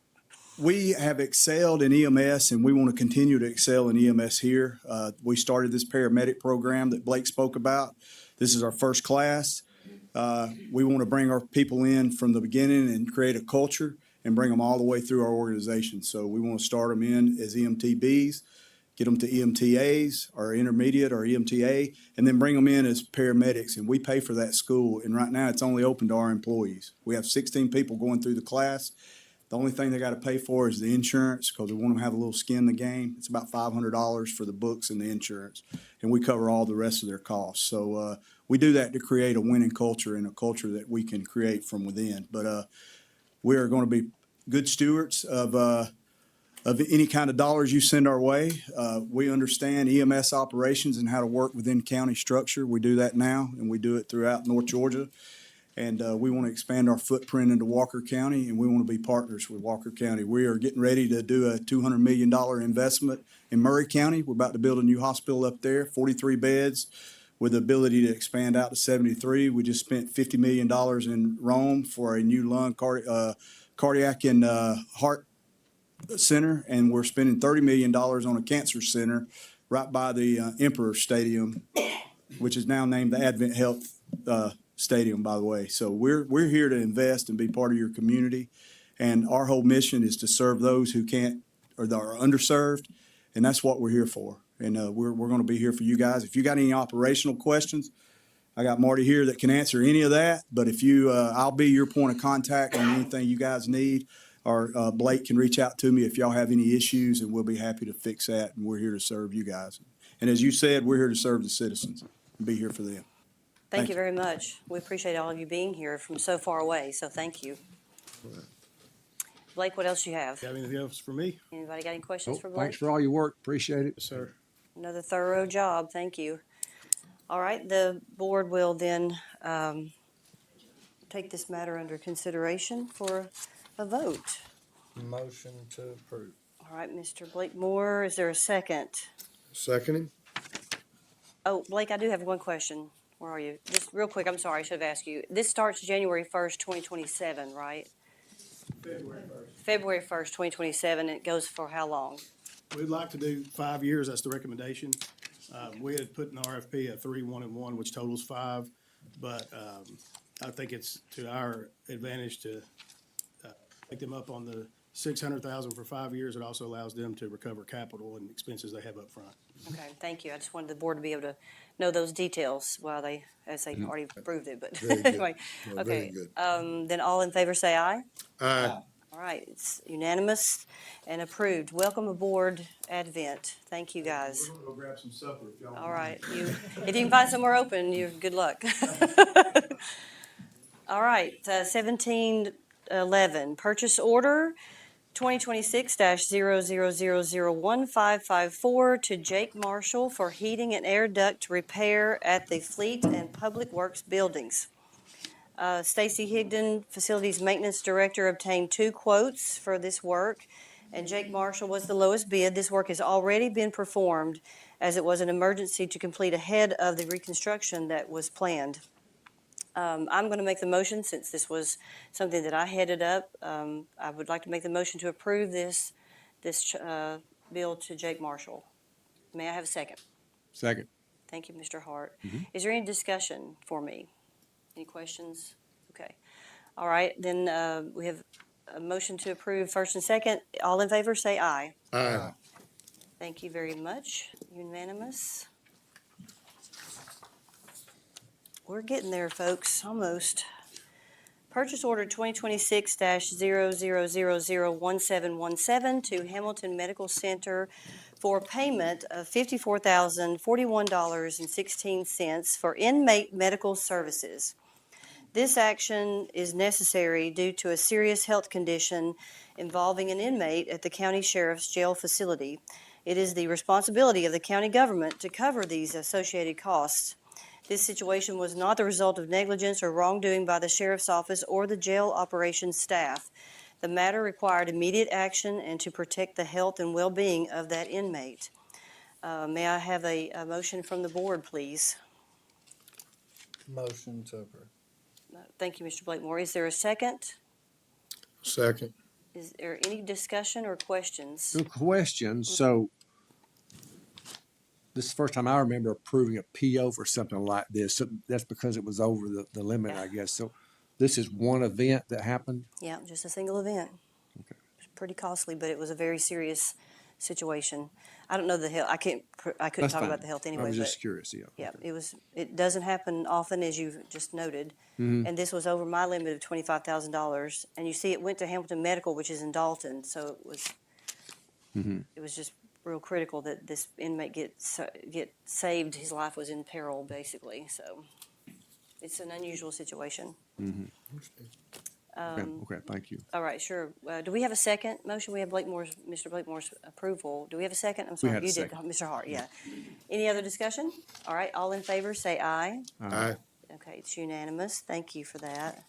have excelled in EMS, and we want to continue to excel in EMS here. We started this paramedic program that Blake spoke about. This is our first class. We want to bring our people in from the beginning and create a culture and bring them all the way through our organization. So we want to start them in as EMTBs, get them to EMTAs or intermediate or EMTA, and then bring them in as paramedics. And we pay for that school. And right now it's only open to our employees. We have 16 people going through the class. The only thing they got to pay for is the insurance because we want them to have a little skin in the game. It's about $500 for the books and the insurance, and we cover all the rest of their costs. So we do that to create a winning culture and a culture that we can create from within. But we are going to be good stewards of any kind of dollars you send our way. We understand EMS operations and how to work within county structure. We do that now, and we do it throughout North Georgia. And we want to expand our footprint into Walker County, and we want to be partners with Walker County. We are getting ready to do a $200 million investment in Murray County. We're about to build a new hospital up there, 43 beds, with the ability to expand out to 73. We just spent $50 million in Rome for a new lung, cardiac, and heart center, and we're spending $30 million on a cancer center right by the Emperor Stadium, which is now named the Advent Health Stadium, by the way. So we're here to invest and be part of your community, and our whole mission is to serve those who can't or that are underserved, and that's what we're here for. And we're going to be here for you guys. If you got any operational questions, I got Marty here that can answer any of that. But if you, I'll be your point of contact on anything you guys need, or Blake can reach out to me if y'all have any issues, and we'll be happy to fix that. And we're here to serve you guys. And as you said, we're here to serve the citizens and be here for them. Thank you very much. We appreciate all of you being here from so far away, so thank you. Blake, what else do you have? Got anything else for me? Anybody got any questions for Blake? Thanks for all your work. Appreciate it. Yes, sir. Another thorough job, thank you. All right, the board will then take this matter under consideration for a vote. Motion to approve. All right, Mr. Blake Moore, is there a second? Seconding? Oh, Blake, I do have one question. Where are you? Just real quick, I'm sorry, I should have asked you. This starts January 1st, 2027, right? February 1st. February 1st, 2027, and it goes for how long? We'd like to do 5 years. That's the recommendation. We had put in the RFP a 3, 1, and 1, which totals 5. But I think it's to our advantage to take them up on the $600,000 for 5 years. It also allows them to recover capital and expenses they have up front. Okay, thank you. I just wanted the board to be able to know those details while they, as they already proved it, but Very good. anyway. Yeah, Okay, very good. then all in favor say aye. Aye. All right, it's unanimous and approved. Welcome aboard Advent. Thank you, guys. We're going to go grab some supper if y'all. All right, if you can find somewhere open, good luck. All right, 1711, purchase order 2026-00001554 to Jake Marshall for heating and air duct repair at the Fleet and Public Works buildings. Stacy Higdon, Facilities Maintenance Director, obtained 2 quotes for this work, and Jake Marshall was the lowest bid. This work has already been performed as it was an emergency to complete ahead of the reconstruction that was planned. I'm going to make the motion since this was something that I headed up. I would like to make the motion to approve this bill to Jake Marshall. May I have a second? Second. Thank you, Mr. Hart. Is there any discussion for me? Any questions? Okay. All right, then we have a motion to approve first and second. All in favor, say aye. Aye. Thank you very much. Unanimous. We're getting there, folks, almost. Purchase order 2026-00001717 to Hamilton Medical Center for payment of $54,041.16 for inmate medical services. This action is necessary due to a serious health condition involving an inmate at the county sheriff's jail facility. It is the responsibility of the county government to cover these associated costs. This situation was not the result of negligence or wrongdoing by the sheriff's office or the jail operations staff. The matter required immediate action and to protect the health and well-being of that inmate. May I have a motion from the board, please? Motion to approve. Thank you, Mr. Blakemore. Is there a second? Second. Is there any discussion or questions? No question. So this is the first time I remember approving a PO for something like this. So that's because it was over the limit, I guess. So this is one event that happened? Yeah, just a single event. Okay. It's pretty costly, but it was a very serious situation. I don't know the health. I couldn't That's talk fine. about the health anyway. I was but just curious, yeah. Yeah, it doesn't happen often, as you've just noted. Mhm. And this was over my limit of $25,000. And you see, it went to Hamilton Medical, which is in Dalton, so it was just real critical that this inmate get saved. His life was in peril, basically. So it's an unusual situation. Okay, thank you. All right, sure. Do we have a second motion? We have Mr. Blakemore's approval. Do we have a second? I'm sorry, had a you did, second. Mr. Hart, yeah. Any other discussion? All right, all in favor, say aye. Aye. Okay, it's unanimous. Thank you for that.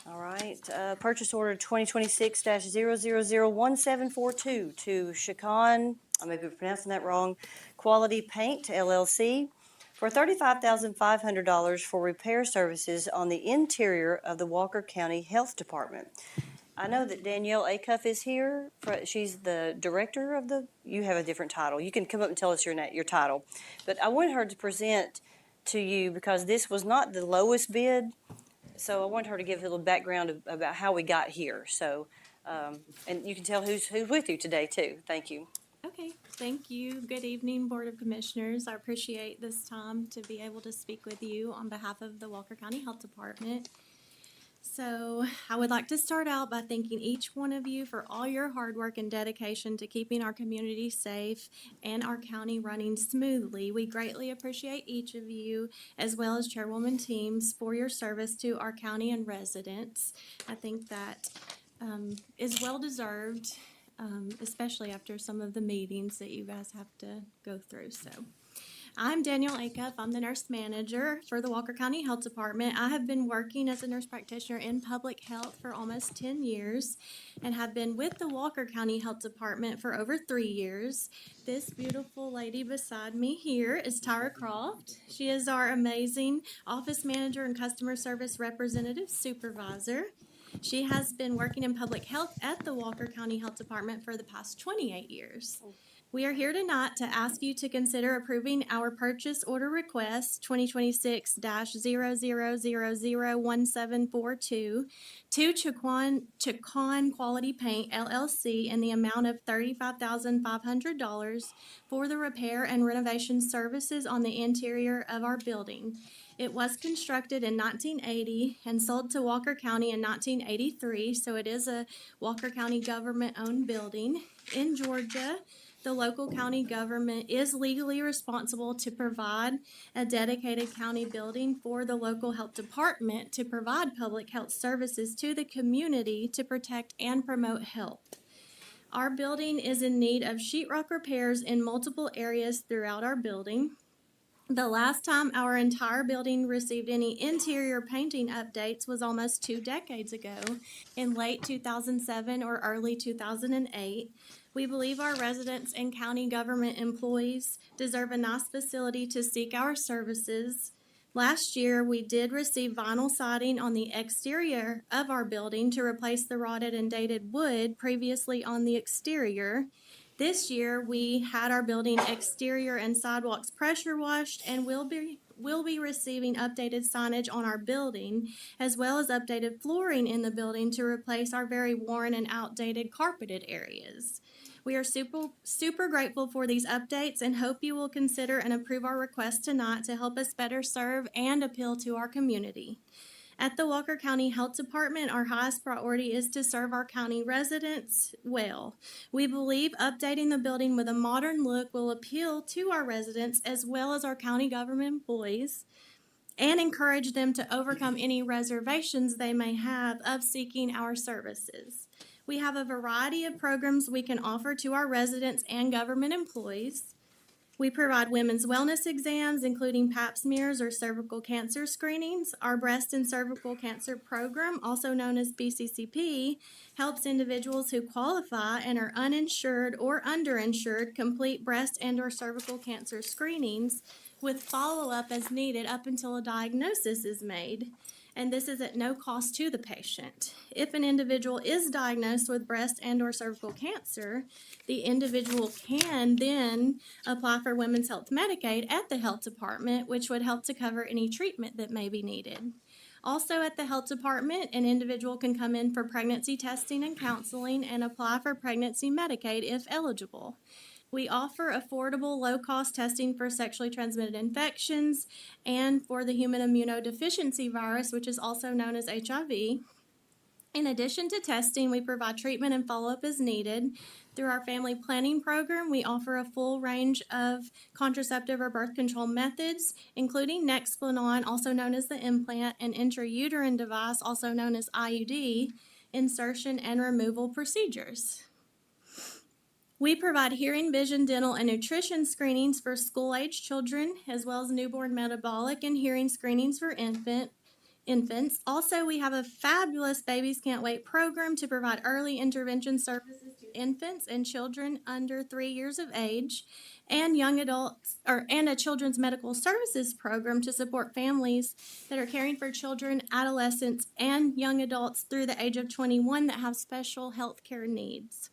All right, purchase order 2026-0001742 to Chacon, I may be pronouncing that wrong, Quality Paint LLC for $35,500 for repair services on the interior of the Walker County Health Department. I know that Danielle Acuff is here. She's the director of you have a different title. You can come up and tell us your title. But I wanted her to present to you because this was not the lowest bid. So I wanted her to give a little background about how we got here. So, and you can tell who's with you today too. Thank you. Okay, thank you. Good evening, Board of Commissioners. I appreciate this time to be able to speak with you on behalf of the Walker County Health Department. So I would like to start out by thanking each one of you for all your hard work and dedication to keeping our community safe and our county running smoothly. We greatly appreciate each of you, as well as Chairwoman teams, for your service to our county and residents. I think that is well deserved, especially after some of the meetings that you guys have to go through. So I'm Danielle Acuff. I'm the nurse manager for the Walker County Health Department. I have been working as a nurse practitioner in public health for almost 10 years and have been with the Walker County Health Department for over 3 years. This beautiful lady beside me here is Tyra Croft. She is our amazing office manager and customer service representative supervisor. She has been working in public health at the Walker County Health Department for the past 28 years. We are here tonight to ask you to consider approving our purchase order request 2026-00001742 to Chacon Quality Paint LLC in the amount of $35,500 for the repair and renovation services on the interior of our building. It was constructed in 1980 and sold to Walker County in 1983, so it is a Walker County government-owned building. In Georgia, the local county government is legally responsible to provide a dedicated county building for the local health department to provide public health services to the community to protect and promote health. Our building is in need of sheetrock repairs in multiple areas throughout our building. The last time our entire building received any interior painting updates was almost 2 decades ago, in late 2007 or early 2008. We believe our residents and county government employees deserve a nice facility to seek our services. Last year, we did receive vinyl siding on the exterior of our building to replace the rotted and dated wood previously on the exterior. This year, we had our building exterior and sidewalks pressure washed and will be receiving updated signage on our building, as well as updated flooring in the building to replace our very worn and outdated carpeted areas. We are super grateful for these updates and hope you will consider and approve our request tonight to help us better serve and appeal to our community. At the Walker County Health Department, our highest priority is to serve our county residents well. We believe updating the building with a modern look will appeal to our residents as well as our county government employees. and encourage them to overcome any reservations they may have of seeking our services. We have a variety of programs we can offer to our residents and government employees. We provide women's wellness exams, including pap smears or cervical cancer screenings. Our breast and cervical cancer program, also known as BCCP, helps individuals who qualify and are uninsured or underinsured complete breast and or cervical cancer screenings with follow-up as needed up until a diagnosis is made. And this is at no cost to the patient. If an individual is diagnosed with breast and or cervical cancer, the individual can then apply for Women's Health Medicaid at the health department, which would help to cover any treatment that may be needed. Also at the health department, an individual can come in for pregnancy testing and counseling and apply for pregnancy Medicaid if eligible. We offer affordable, low-cost testing for sexually transmitted infections and for the human immunodeficiency virus, which is also known as HIV. In addition to testing, we provide treatment and follow-up as needed. Through our family planning program, we offer a full range of contraceptive or birth control methods, including Nexplanon, also known as the implant, and intrauterine device, also known as IUD, insertion and removal procedures. We provide hearing, vision, dental, and nutrition screenings for school-age children, as well as newborn metabolic and hearing screenings for infants. Also, we have a fabulous Babies Can't Wait program to provide early intervention services to infants and children under 3 years of age, and young adults, and a children's medical services program to support families that are caring for children, adolescents, and young adults through the age of 21 that have special health care needs.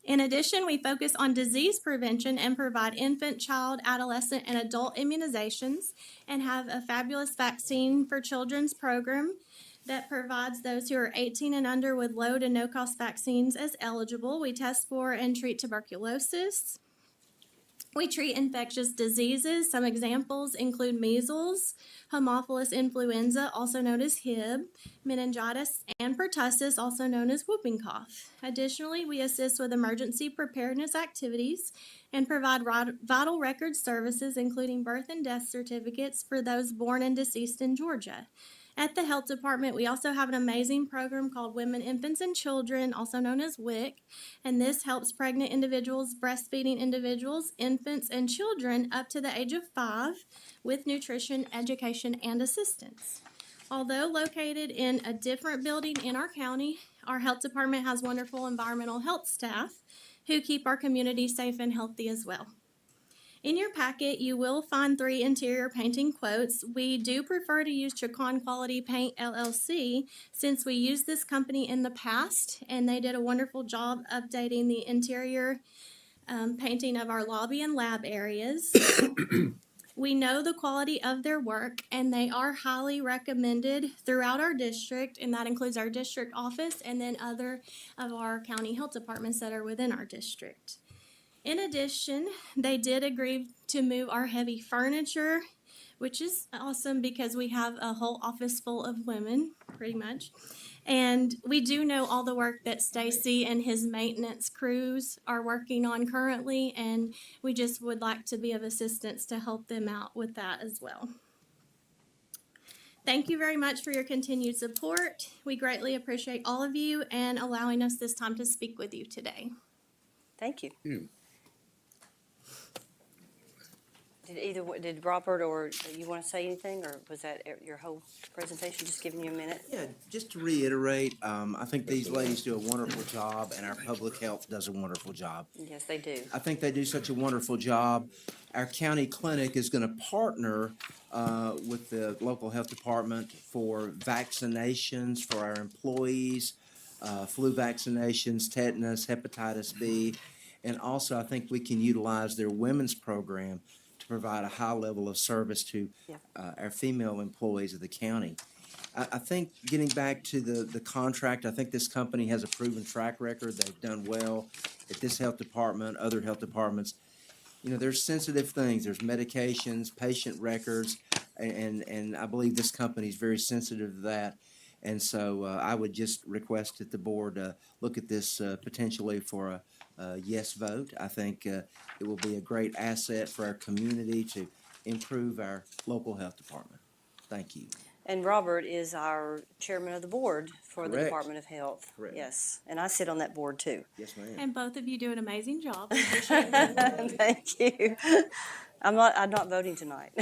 In addition, we focus on disease prevention and provide infant, child, adolescent, and adult immunizations, and have a fabulous vaccine for children's program that provides those who are 18 and under with low to no cost vaccines as eligible. We test for and treat tuberculosis. We treat infectious diseases. Some examples include measles, Haemophilus influenza, also known as Hib, meningitis, and pertussis, also known as whooping cough. Additionally, we assist with emergency preparedness activities and provide vital record services, including birth and death certificates for those born and deceased in Georgia. At the health department, we also have an amazing program called Women, Infants, and Children, also known as WIC, and this helps pregnant individuals, breastfeeding individuals, infants, and children up to the age of 5 with nutrition, education, and assistance. Although located in a different building in our county, our health department has wonderful environmental health staff who keep our community safe and healthy as well. In your packet, you will find 3 interior painting quotes. We do prefer to use Chairwoman Quality Paint LLC since we used this company in the past, and they did a wonderful job updating the interior painting of our lobby and lab areas. We know the quality of their work, and they are highly recommended throughout our district, and that includes our district office and then other of our county health departments that are within our district. In addition, they did agree to move our heavy furniture, which is awesome because we have a whole office full of women, pretty much. And we do know all the work that Stacy and his maintenance crews are working on currently, and we just would like to be of assistance to help them out with that as well. Thank you very much for your continued support. We greatly appreciate all of you and allowing us this time to speak with you today. Thank you. Did Robert or you want to say anything, or was that your whole presentation, just giving you a minute? Yeah, just to reiterate, I think these ladies do a wonderful job, and our public health does a wonderful job. Yes, they do. I think they do such a wonderful job. Our county clinic is going to partner with the local health department for vaccinations for our employees, flu vaccinations, tetanus, hepatitis B, and also I think we can utilize their women's program to provide a high level of service to our female employees of the county. I think getting back to the contract, I think this company has a proven track record. They've done well at this health department, other health departments. You know, there's sensitive things. There's medications, patient records, and I believe this company is very sensitive to that. And so I would just request that the board look at this potentially for yes vote. I think it will be a great asset for our community to improve our local health department. Thank you. And Robert is our chairman of the board for the Correct. Department of Health. Correct. Yes, and I sit on that board too. Yes, ma'am. And both of you do an amazing job. We appreciate it. Thank you. I'm not voting tonight.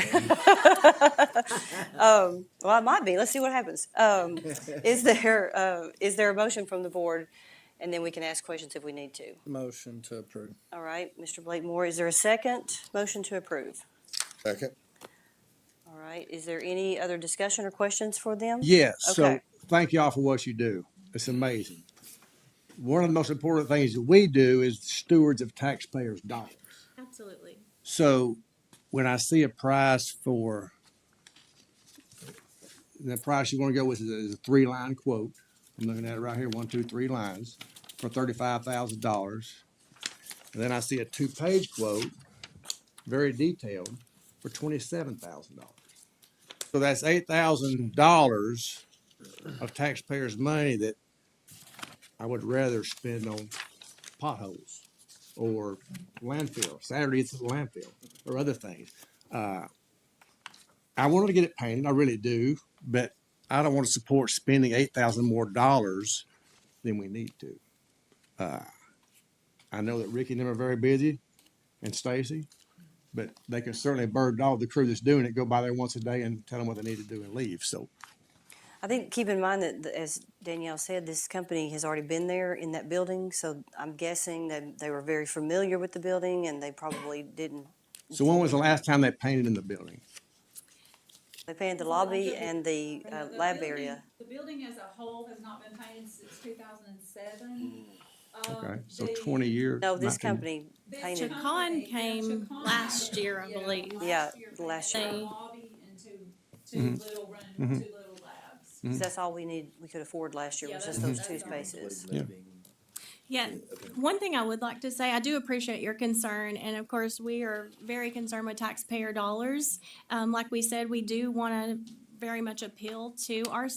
Well, I might be. Let's see what happens. Is there a motion from the board? And then we can ask questions if we need to. Motion to approve. All right, Mr. Blakemore, is there a second motion to approve? Second. All right, is there any other discussion or questions for them? Yes. So Okay. thank y'all for what you do. It's amazing. One of the most important things that we do is stewards of taxpayers' dollars. Absolutely. So when I see a price for the price you want to go with is a 3-line quote. I'm looking at it right here, 1, 2, 3 lines for $35,000. And then I see a 2-page quote, very detailed, for $27,000. So that's $8,000 of taxpayers' money that I would rather spend on potholes or landfill, Saturdays at the landfill, or other things. I wanted to get it painted, I really do, but I don't want to support spending $8,000 more dollars than we need to. I know that Ricky and them are very busy, and Stacy, but they can certainly bird dog the crew that's doing it, go by there once a day and tell them what they need to do and leave. So I think keep in mind that, as Danielle said, this company has already been there in that building, so I'm guessing that they were very familiar with the building and they probably didn't. So when was the last time they painted in the building? They painted the lobby and the lab area. The building as a whole has not been painted since 2007. Okay, so 20 years. No, this 19 company painted. Chacon came last year, I believe. Yeah, last year. They- Lobby and two little rooms, two little labs. So that's all we could afford last year, was just those 2 spaces. Yeah. Yeah, one thing I would like to say, I do appreciate your concern, and of course, we are very concerned with taxpayer dollars. Like we said, we do want to very much appeal to our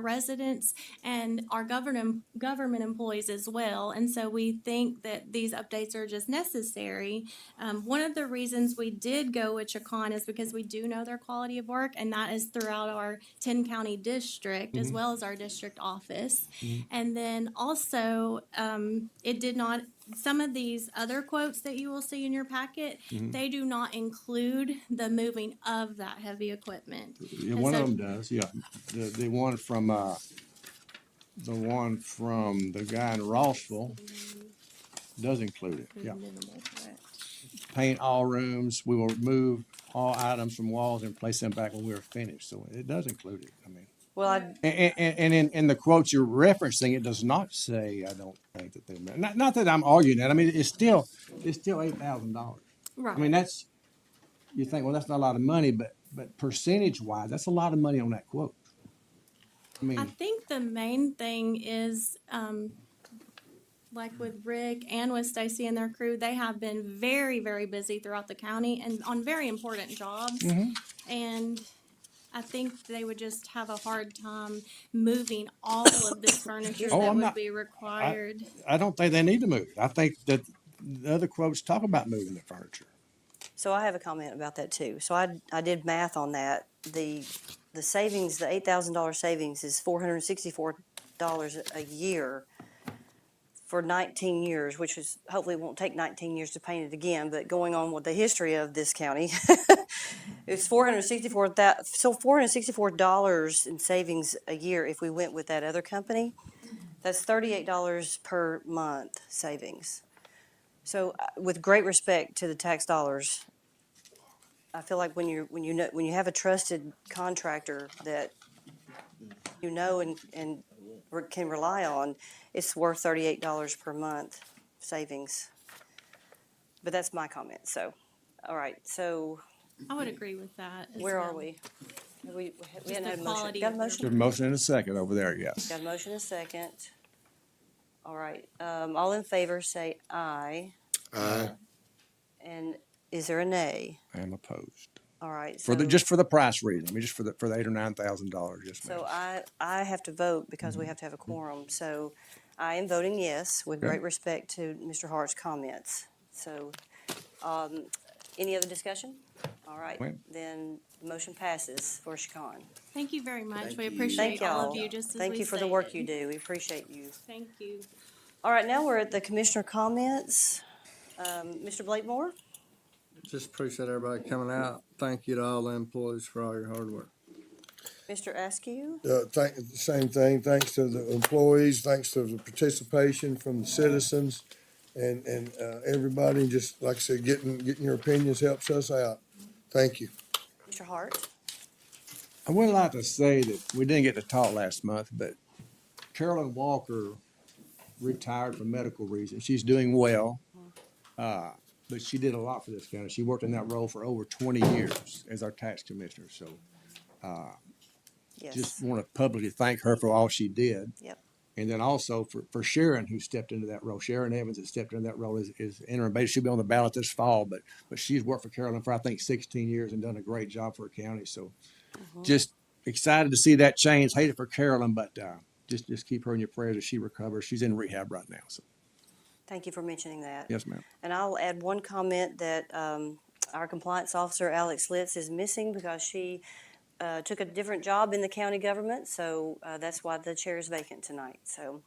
residents and our government employees as well. And so we think that these updates are just necessary. One of the reasons we did go with Chacon is because we do know their quality of work, and that is throughout our 10-county district as well as our district office. And then also, it did not. Some of these other quotes that you will see in your packet, they do not include the moving of that heavy equipment. Yeah, one of them does, yeah. The one from the guy in Rossville does include it, yeah. Paint all rooms, we will remove all items from walls and place them back when we are finished, so it does include it, I mean. Well, And in the quotes you're referencing, it does not say, I don't think that they, not that I'm arguing that, I mean, it's still $8,000. Right. I mean, you think, well, that's not a lot of money, but percentage wise, that's a lot of money on that quote. I mean, I think the main thing is, like with Rick and with Stacy and their crew, they have been very, very busy throughout the county and on very important jobs. And I think they would just have a hard time moving all of this furniture that would be required. I don't think they need to move it. I think that the other quotes talk about moving the furniture. so I have a comment about that too. So I did math on that. The savings, the $8,000 savings is $464 a year for 19 years, which is hopefully it won't take 19 years to paint it again, but going on with the history of this county, it's $464 in savings a year if we went with that other company. That's $38 per month savings. So with great respect to the tax dollars, I feel like when you have a trusted contractor that you know and can rely on, it's worth $38 per month savings. But that's my comment. So, all right. So, I would agree with that. as where are well. we? We Just hadn't the had a motion. quality Got a of their motion? There's a motion and a second over there, yes. Got a motion and a second. All right. All in favor say aye. Aye. And is there a nay? I am opposed. All right. Just for the price reason, I mean, just for the $8,000 or $9,000, yes, ma'am. So I have to vote because we have to have a quorum. So I am voting yes, with great respect to Mr. Hart's comments. So, any other discussion? All right, Well. then the motion passes for Chicon. Thank you very much. Thank We you. appreciate Thank all y'all. of you, just as Thank we you for the work stated. you do. We appreciate you. Thank you. All right, now we're at the commissioner comments. Mr. Blakemore? Just appreciate everybody coming out. Thank you to all the employees for all your hard work. Mr. Askew? Same thing, thanks to the employees, thanks to the participation from the citizens and everybody, just like I said, getting your opinions helps us out. Thank you. Mr. Hart? I would like to say that we didn't get to talk last month, but Carolyn Walker retired for medical reasons. She's doing well, but she did a lot for this county. She worked in that role for over 20 years as our tax commissioner. So Yes. just want to publicly thank her for all she did. Yep. And then also for Sharon, who stepped into that role. Sharon Evans has stepped into that role as interim base. She'll be on the ballot this fall, but she's worked for Carolyn for, I think, 16 years and done a great job for her county. So just excited to see that change. Hated for Carolyn, but just keep her in your prayers as she recovers. She's in rehab right now. So Thank you for mentioning that. yes, ma'am. And I'll add one comment that our compliance officer, Alex Litz, is missing because she took a different job in the county government, so that's why the chair is vacant tonight. So,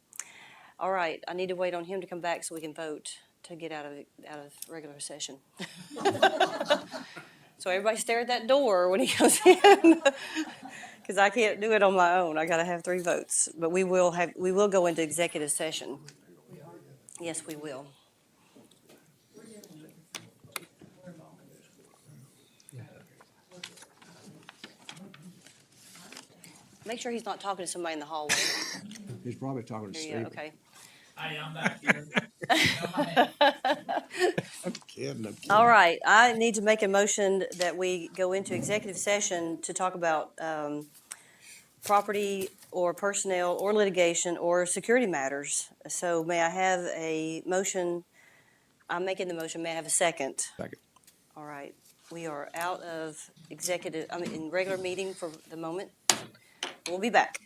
all right, I need to wait on him to come back so we can vote to get out of regular session. So everybody stare at that door when he goes in, because I can't do it on my own. I got to have 3 votes, but we will go into executive session. Yes, we will. Make sure he's not talking to somebody in the hallway. He's probably talking to Here you Steve. go, okay. Hi, I'm back here. I'm kidding. All right, I need to make a motion that we go into executive session to talk about property or personnel or litigation or security matters. So may I have a motion? I'm making the motion. May I have a second? Second. All right, we are out of in regular meeting for the moment. We'll be back.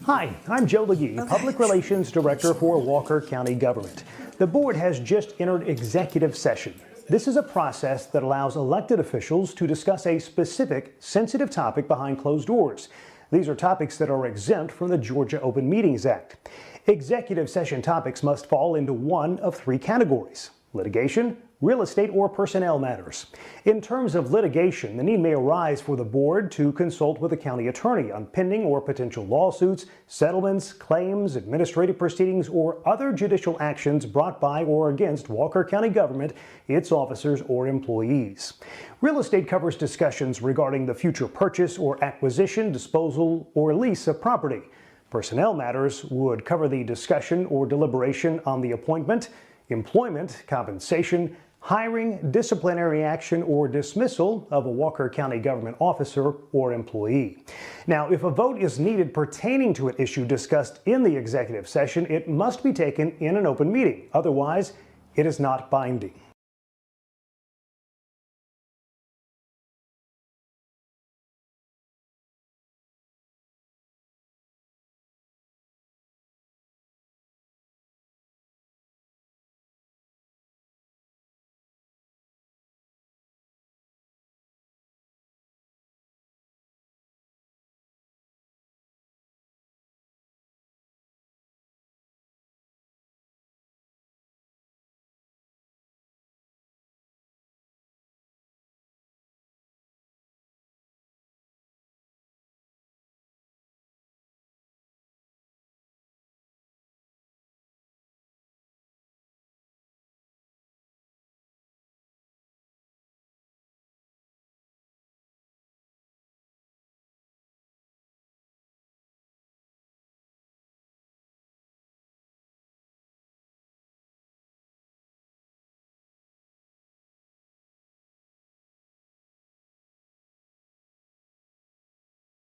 Hi, I'm Joe Legee, Public Relations Director for Walker County Government. The board has just entered executive session. This is a process that allows elected officials to discuss a specific, sensitive topic behind closed doors. These are topics that are exempt from the Georgia Open Meetings Act. Executive session topics must fall into one of 3 categories: litigation, real estate, or personnel matters. In terms of litigation, the need may arise for the board to consult with the county attorney on pending or potential lawsuits, settlements, claims, administrative proceedings, or other judicial actions brought by or against Walker County government, its officers, or employees. Real estate covers discussions regarding the future purchase or acquisition, disposal, or lease of property. Personnel matters would cover the discussion or deliberation on the appointment, employment, compensation, hiring, disciplinary action, or dismissal of a Walker County government officer or employee. Now, if a vote is needed pertaining to an issue discussed in the executive session, it must be taken in an open meeting. Otherwise, it is not binding.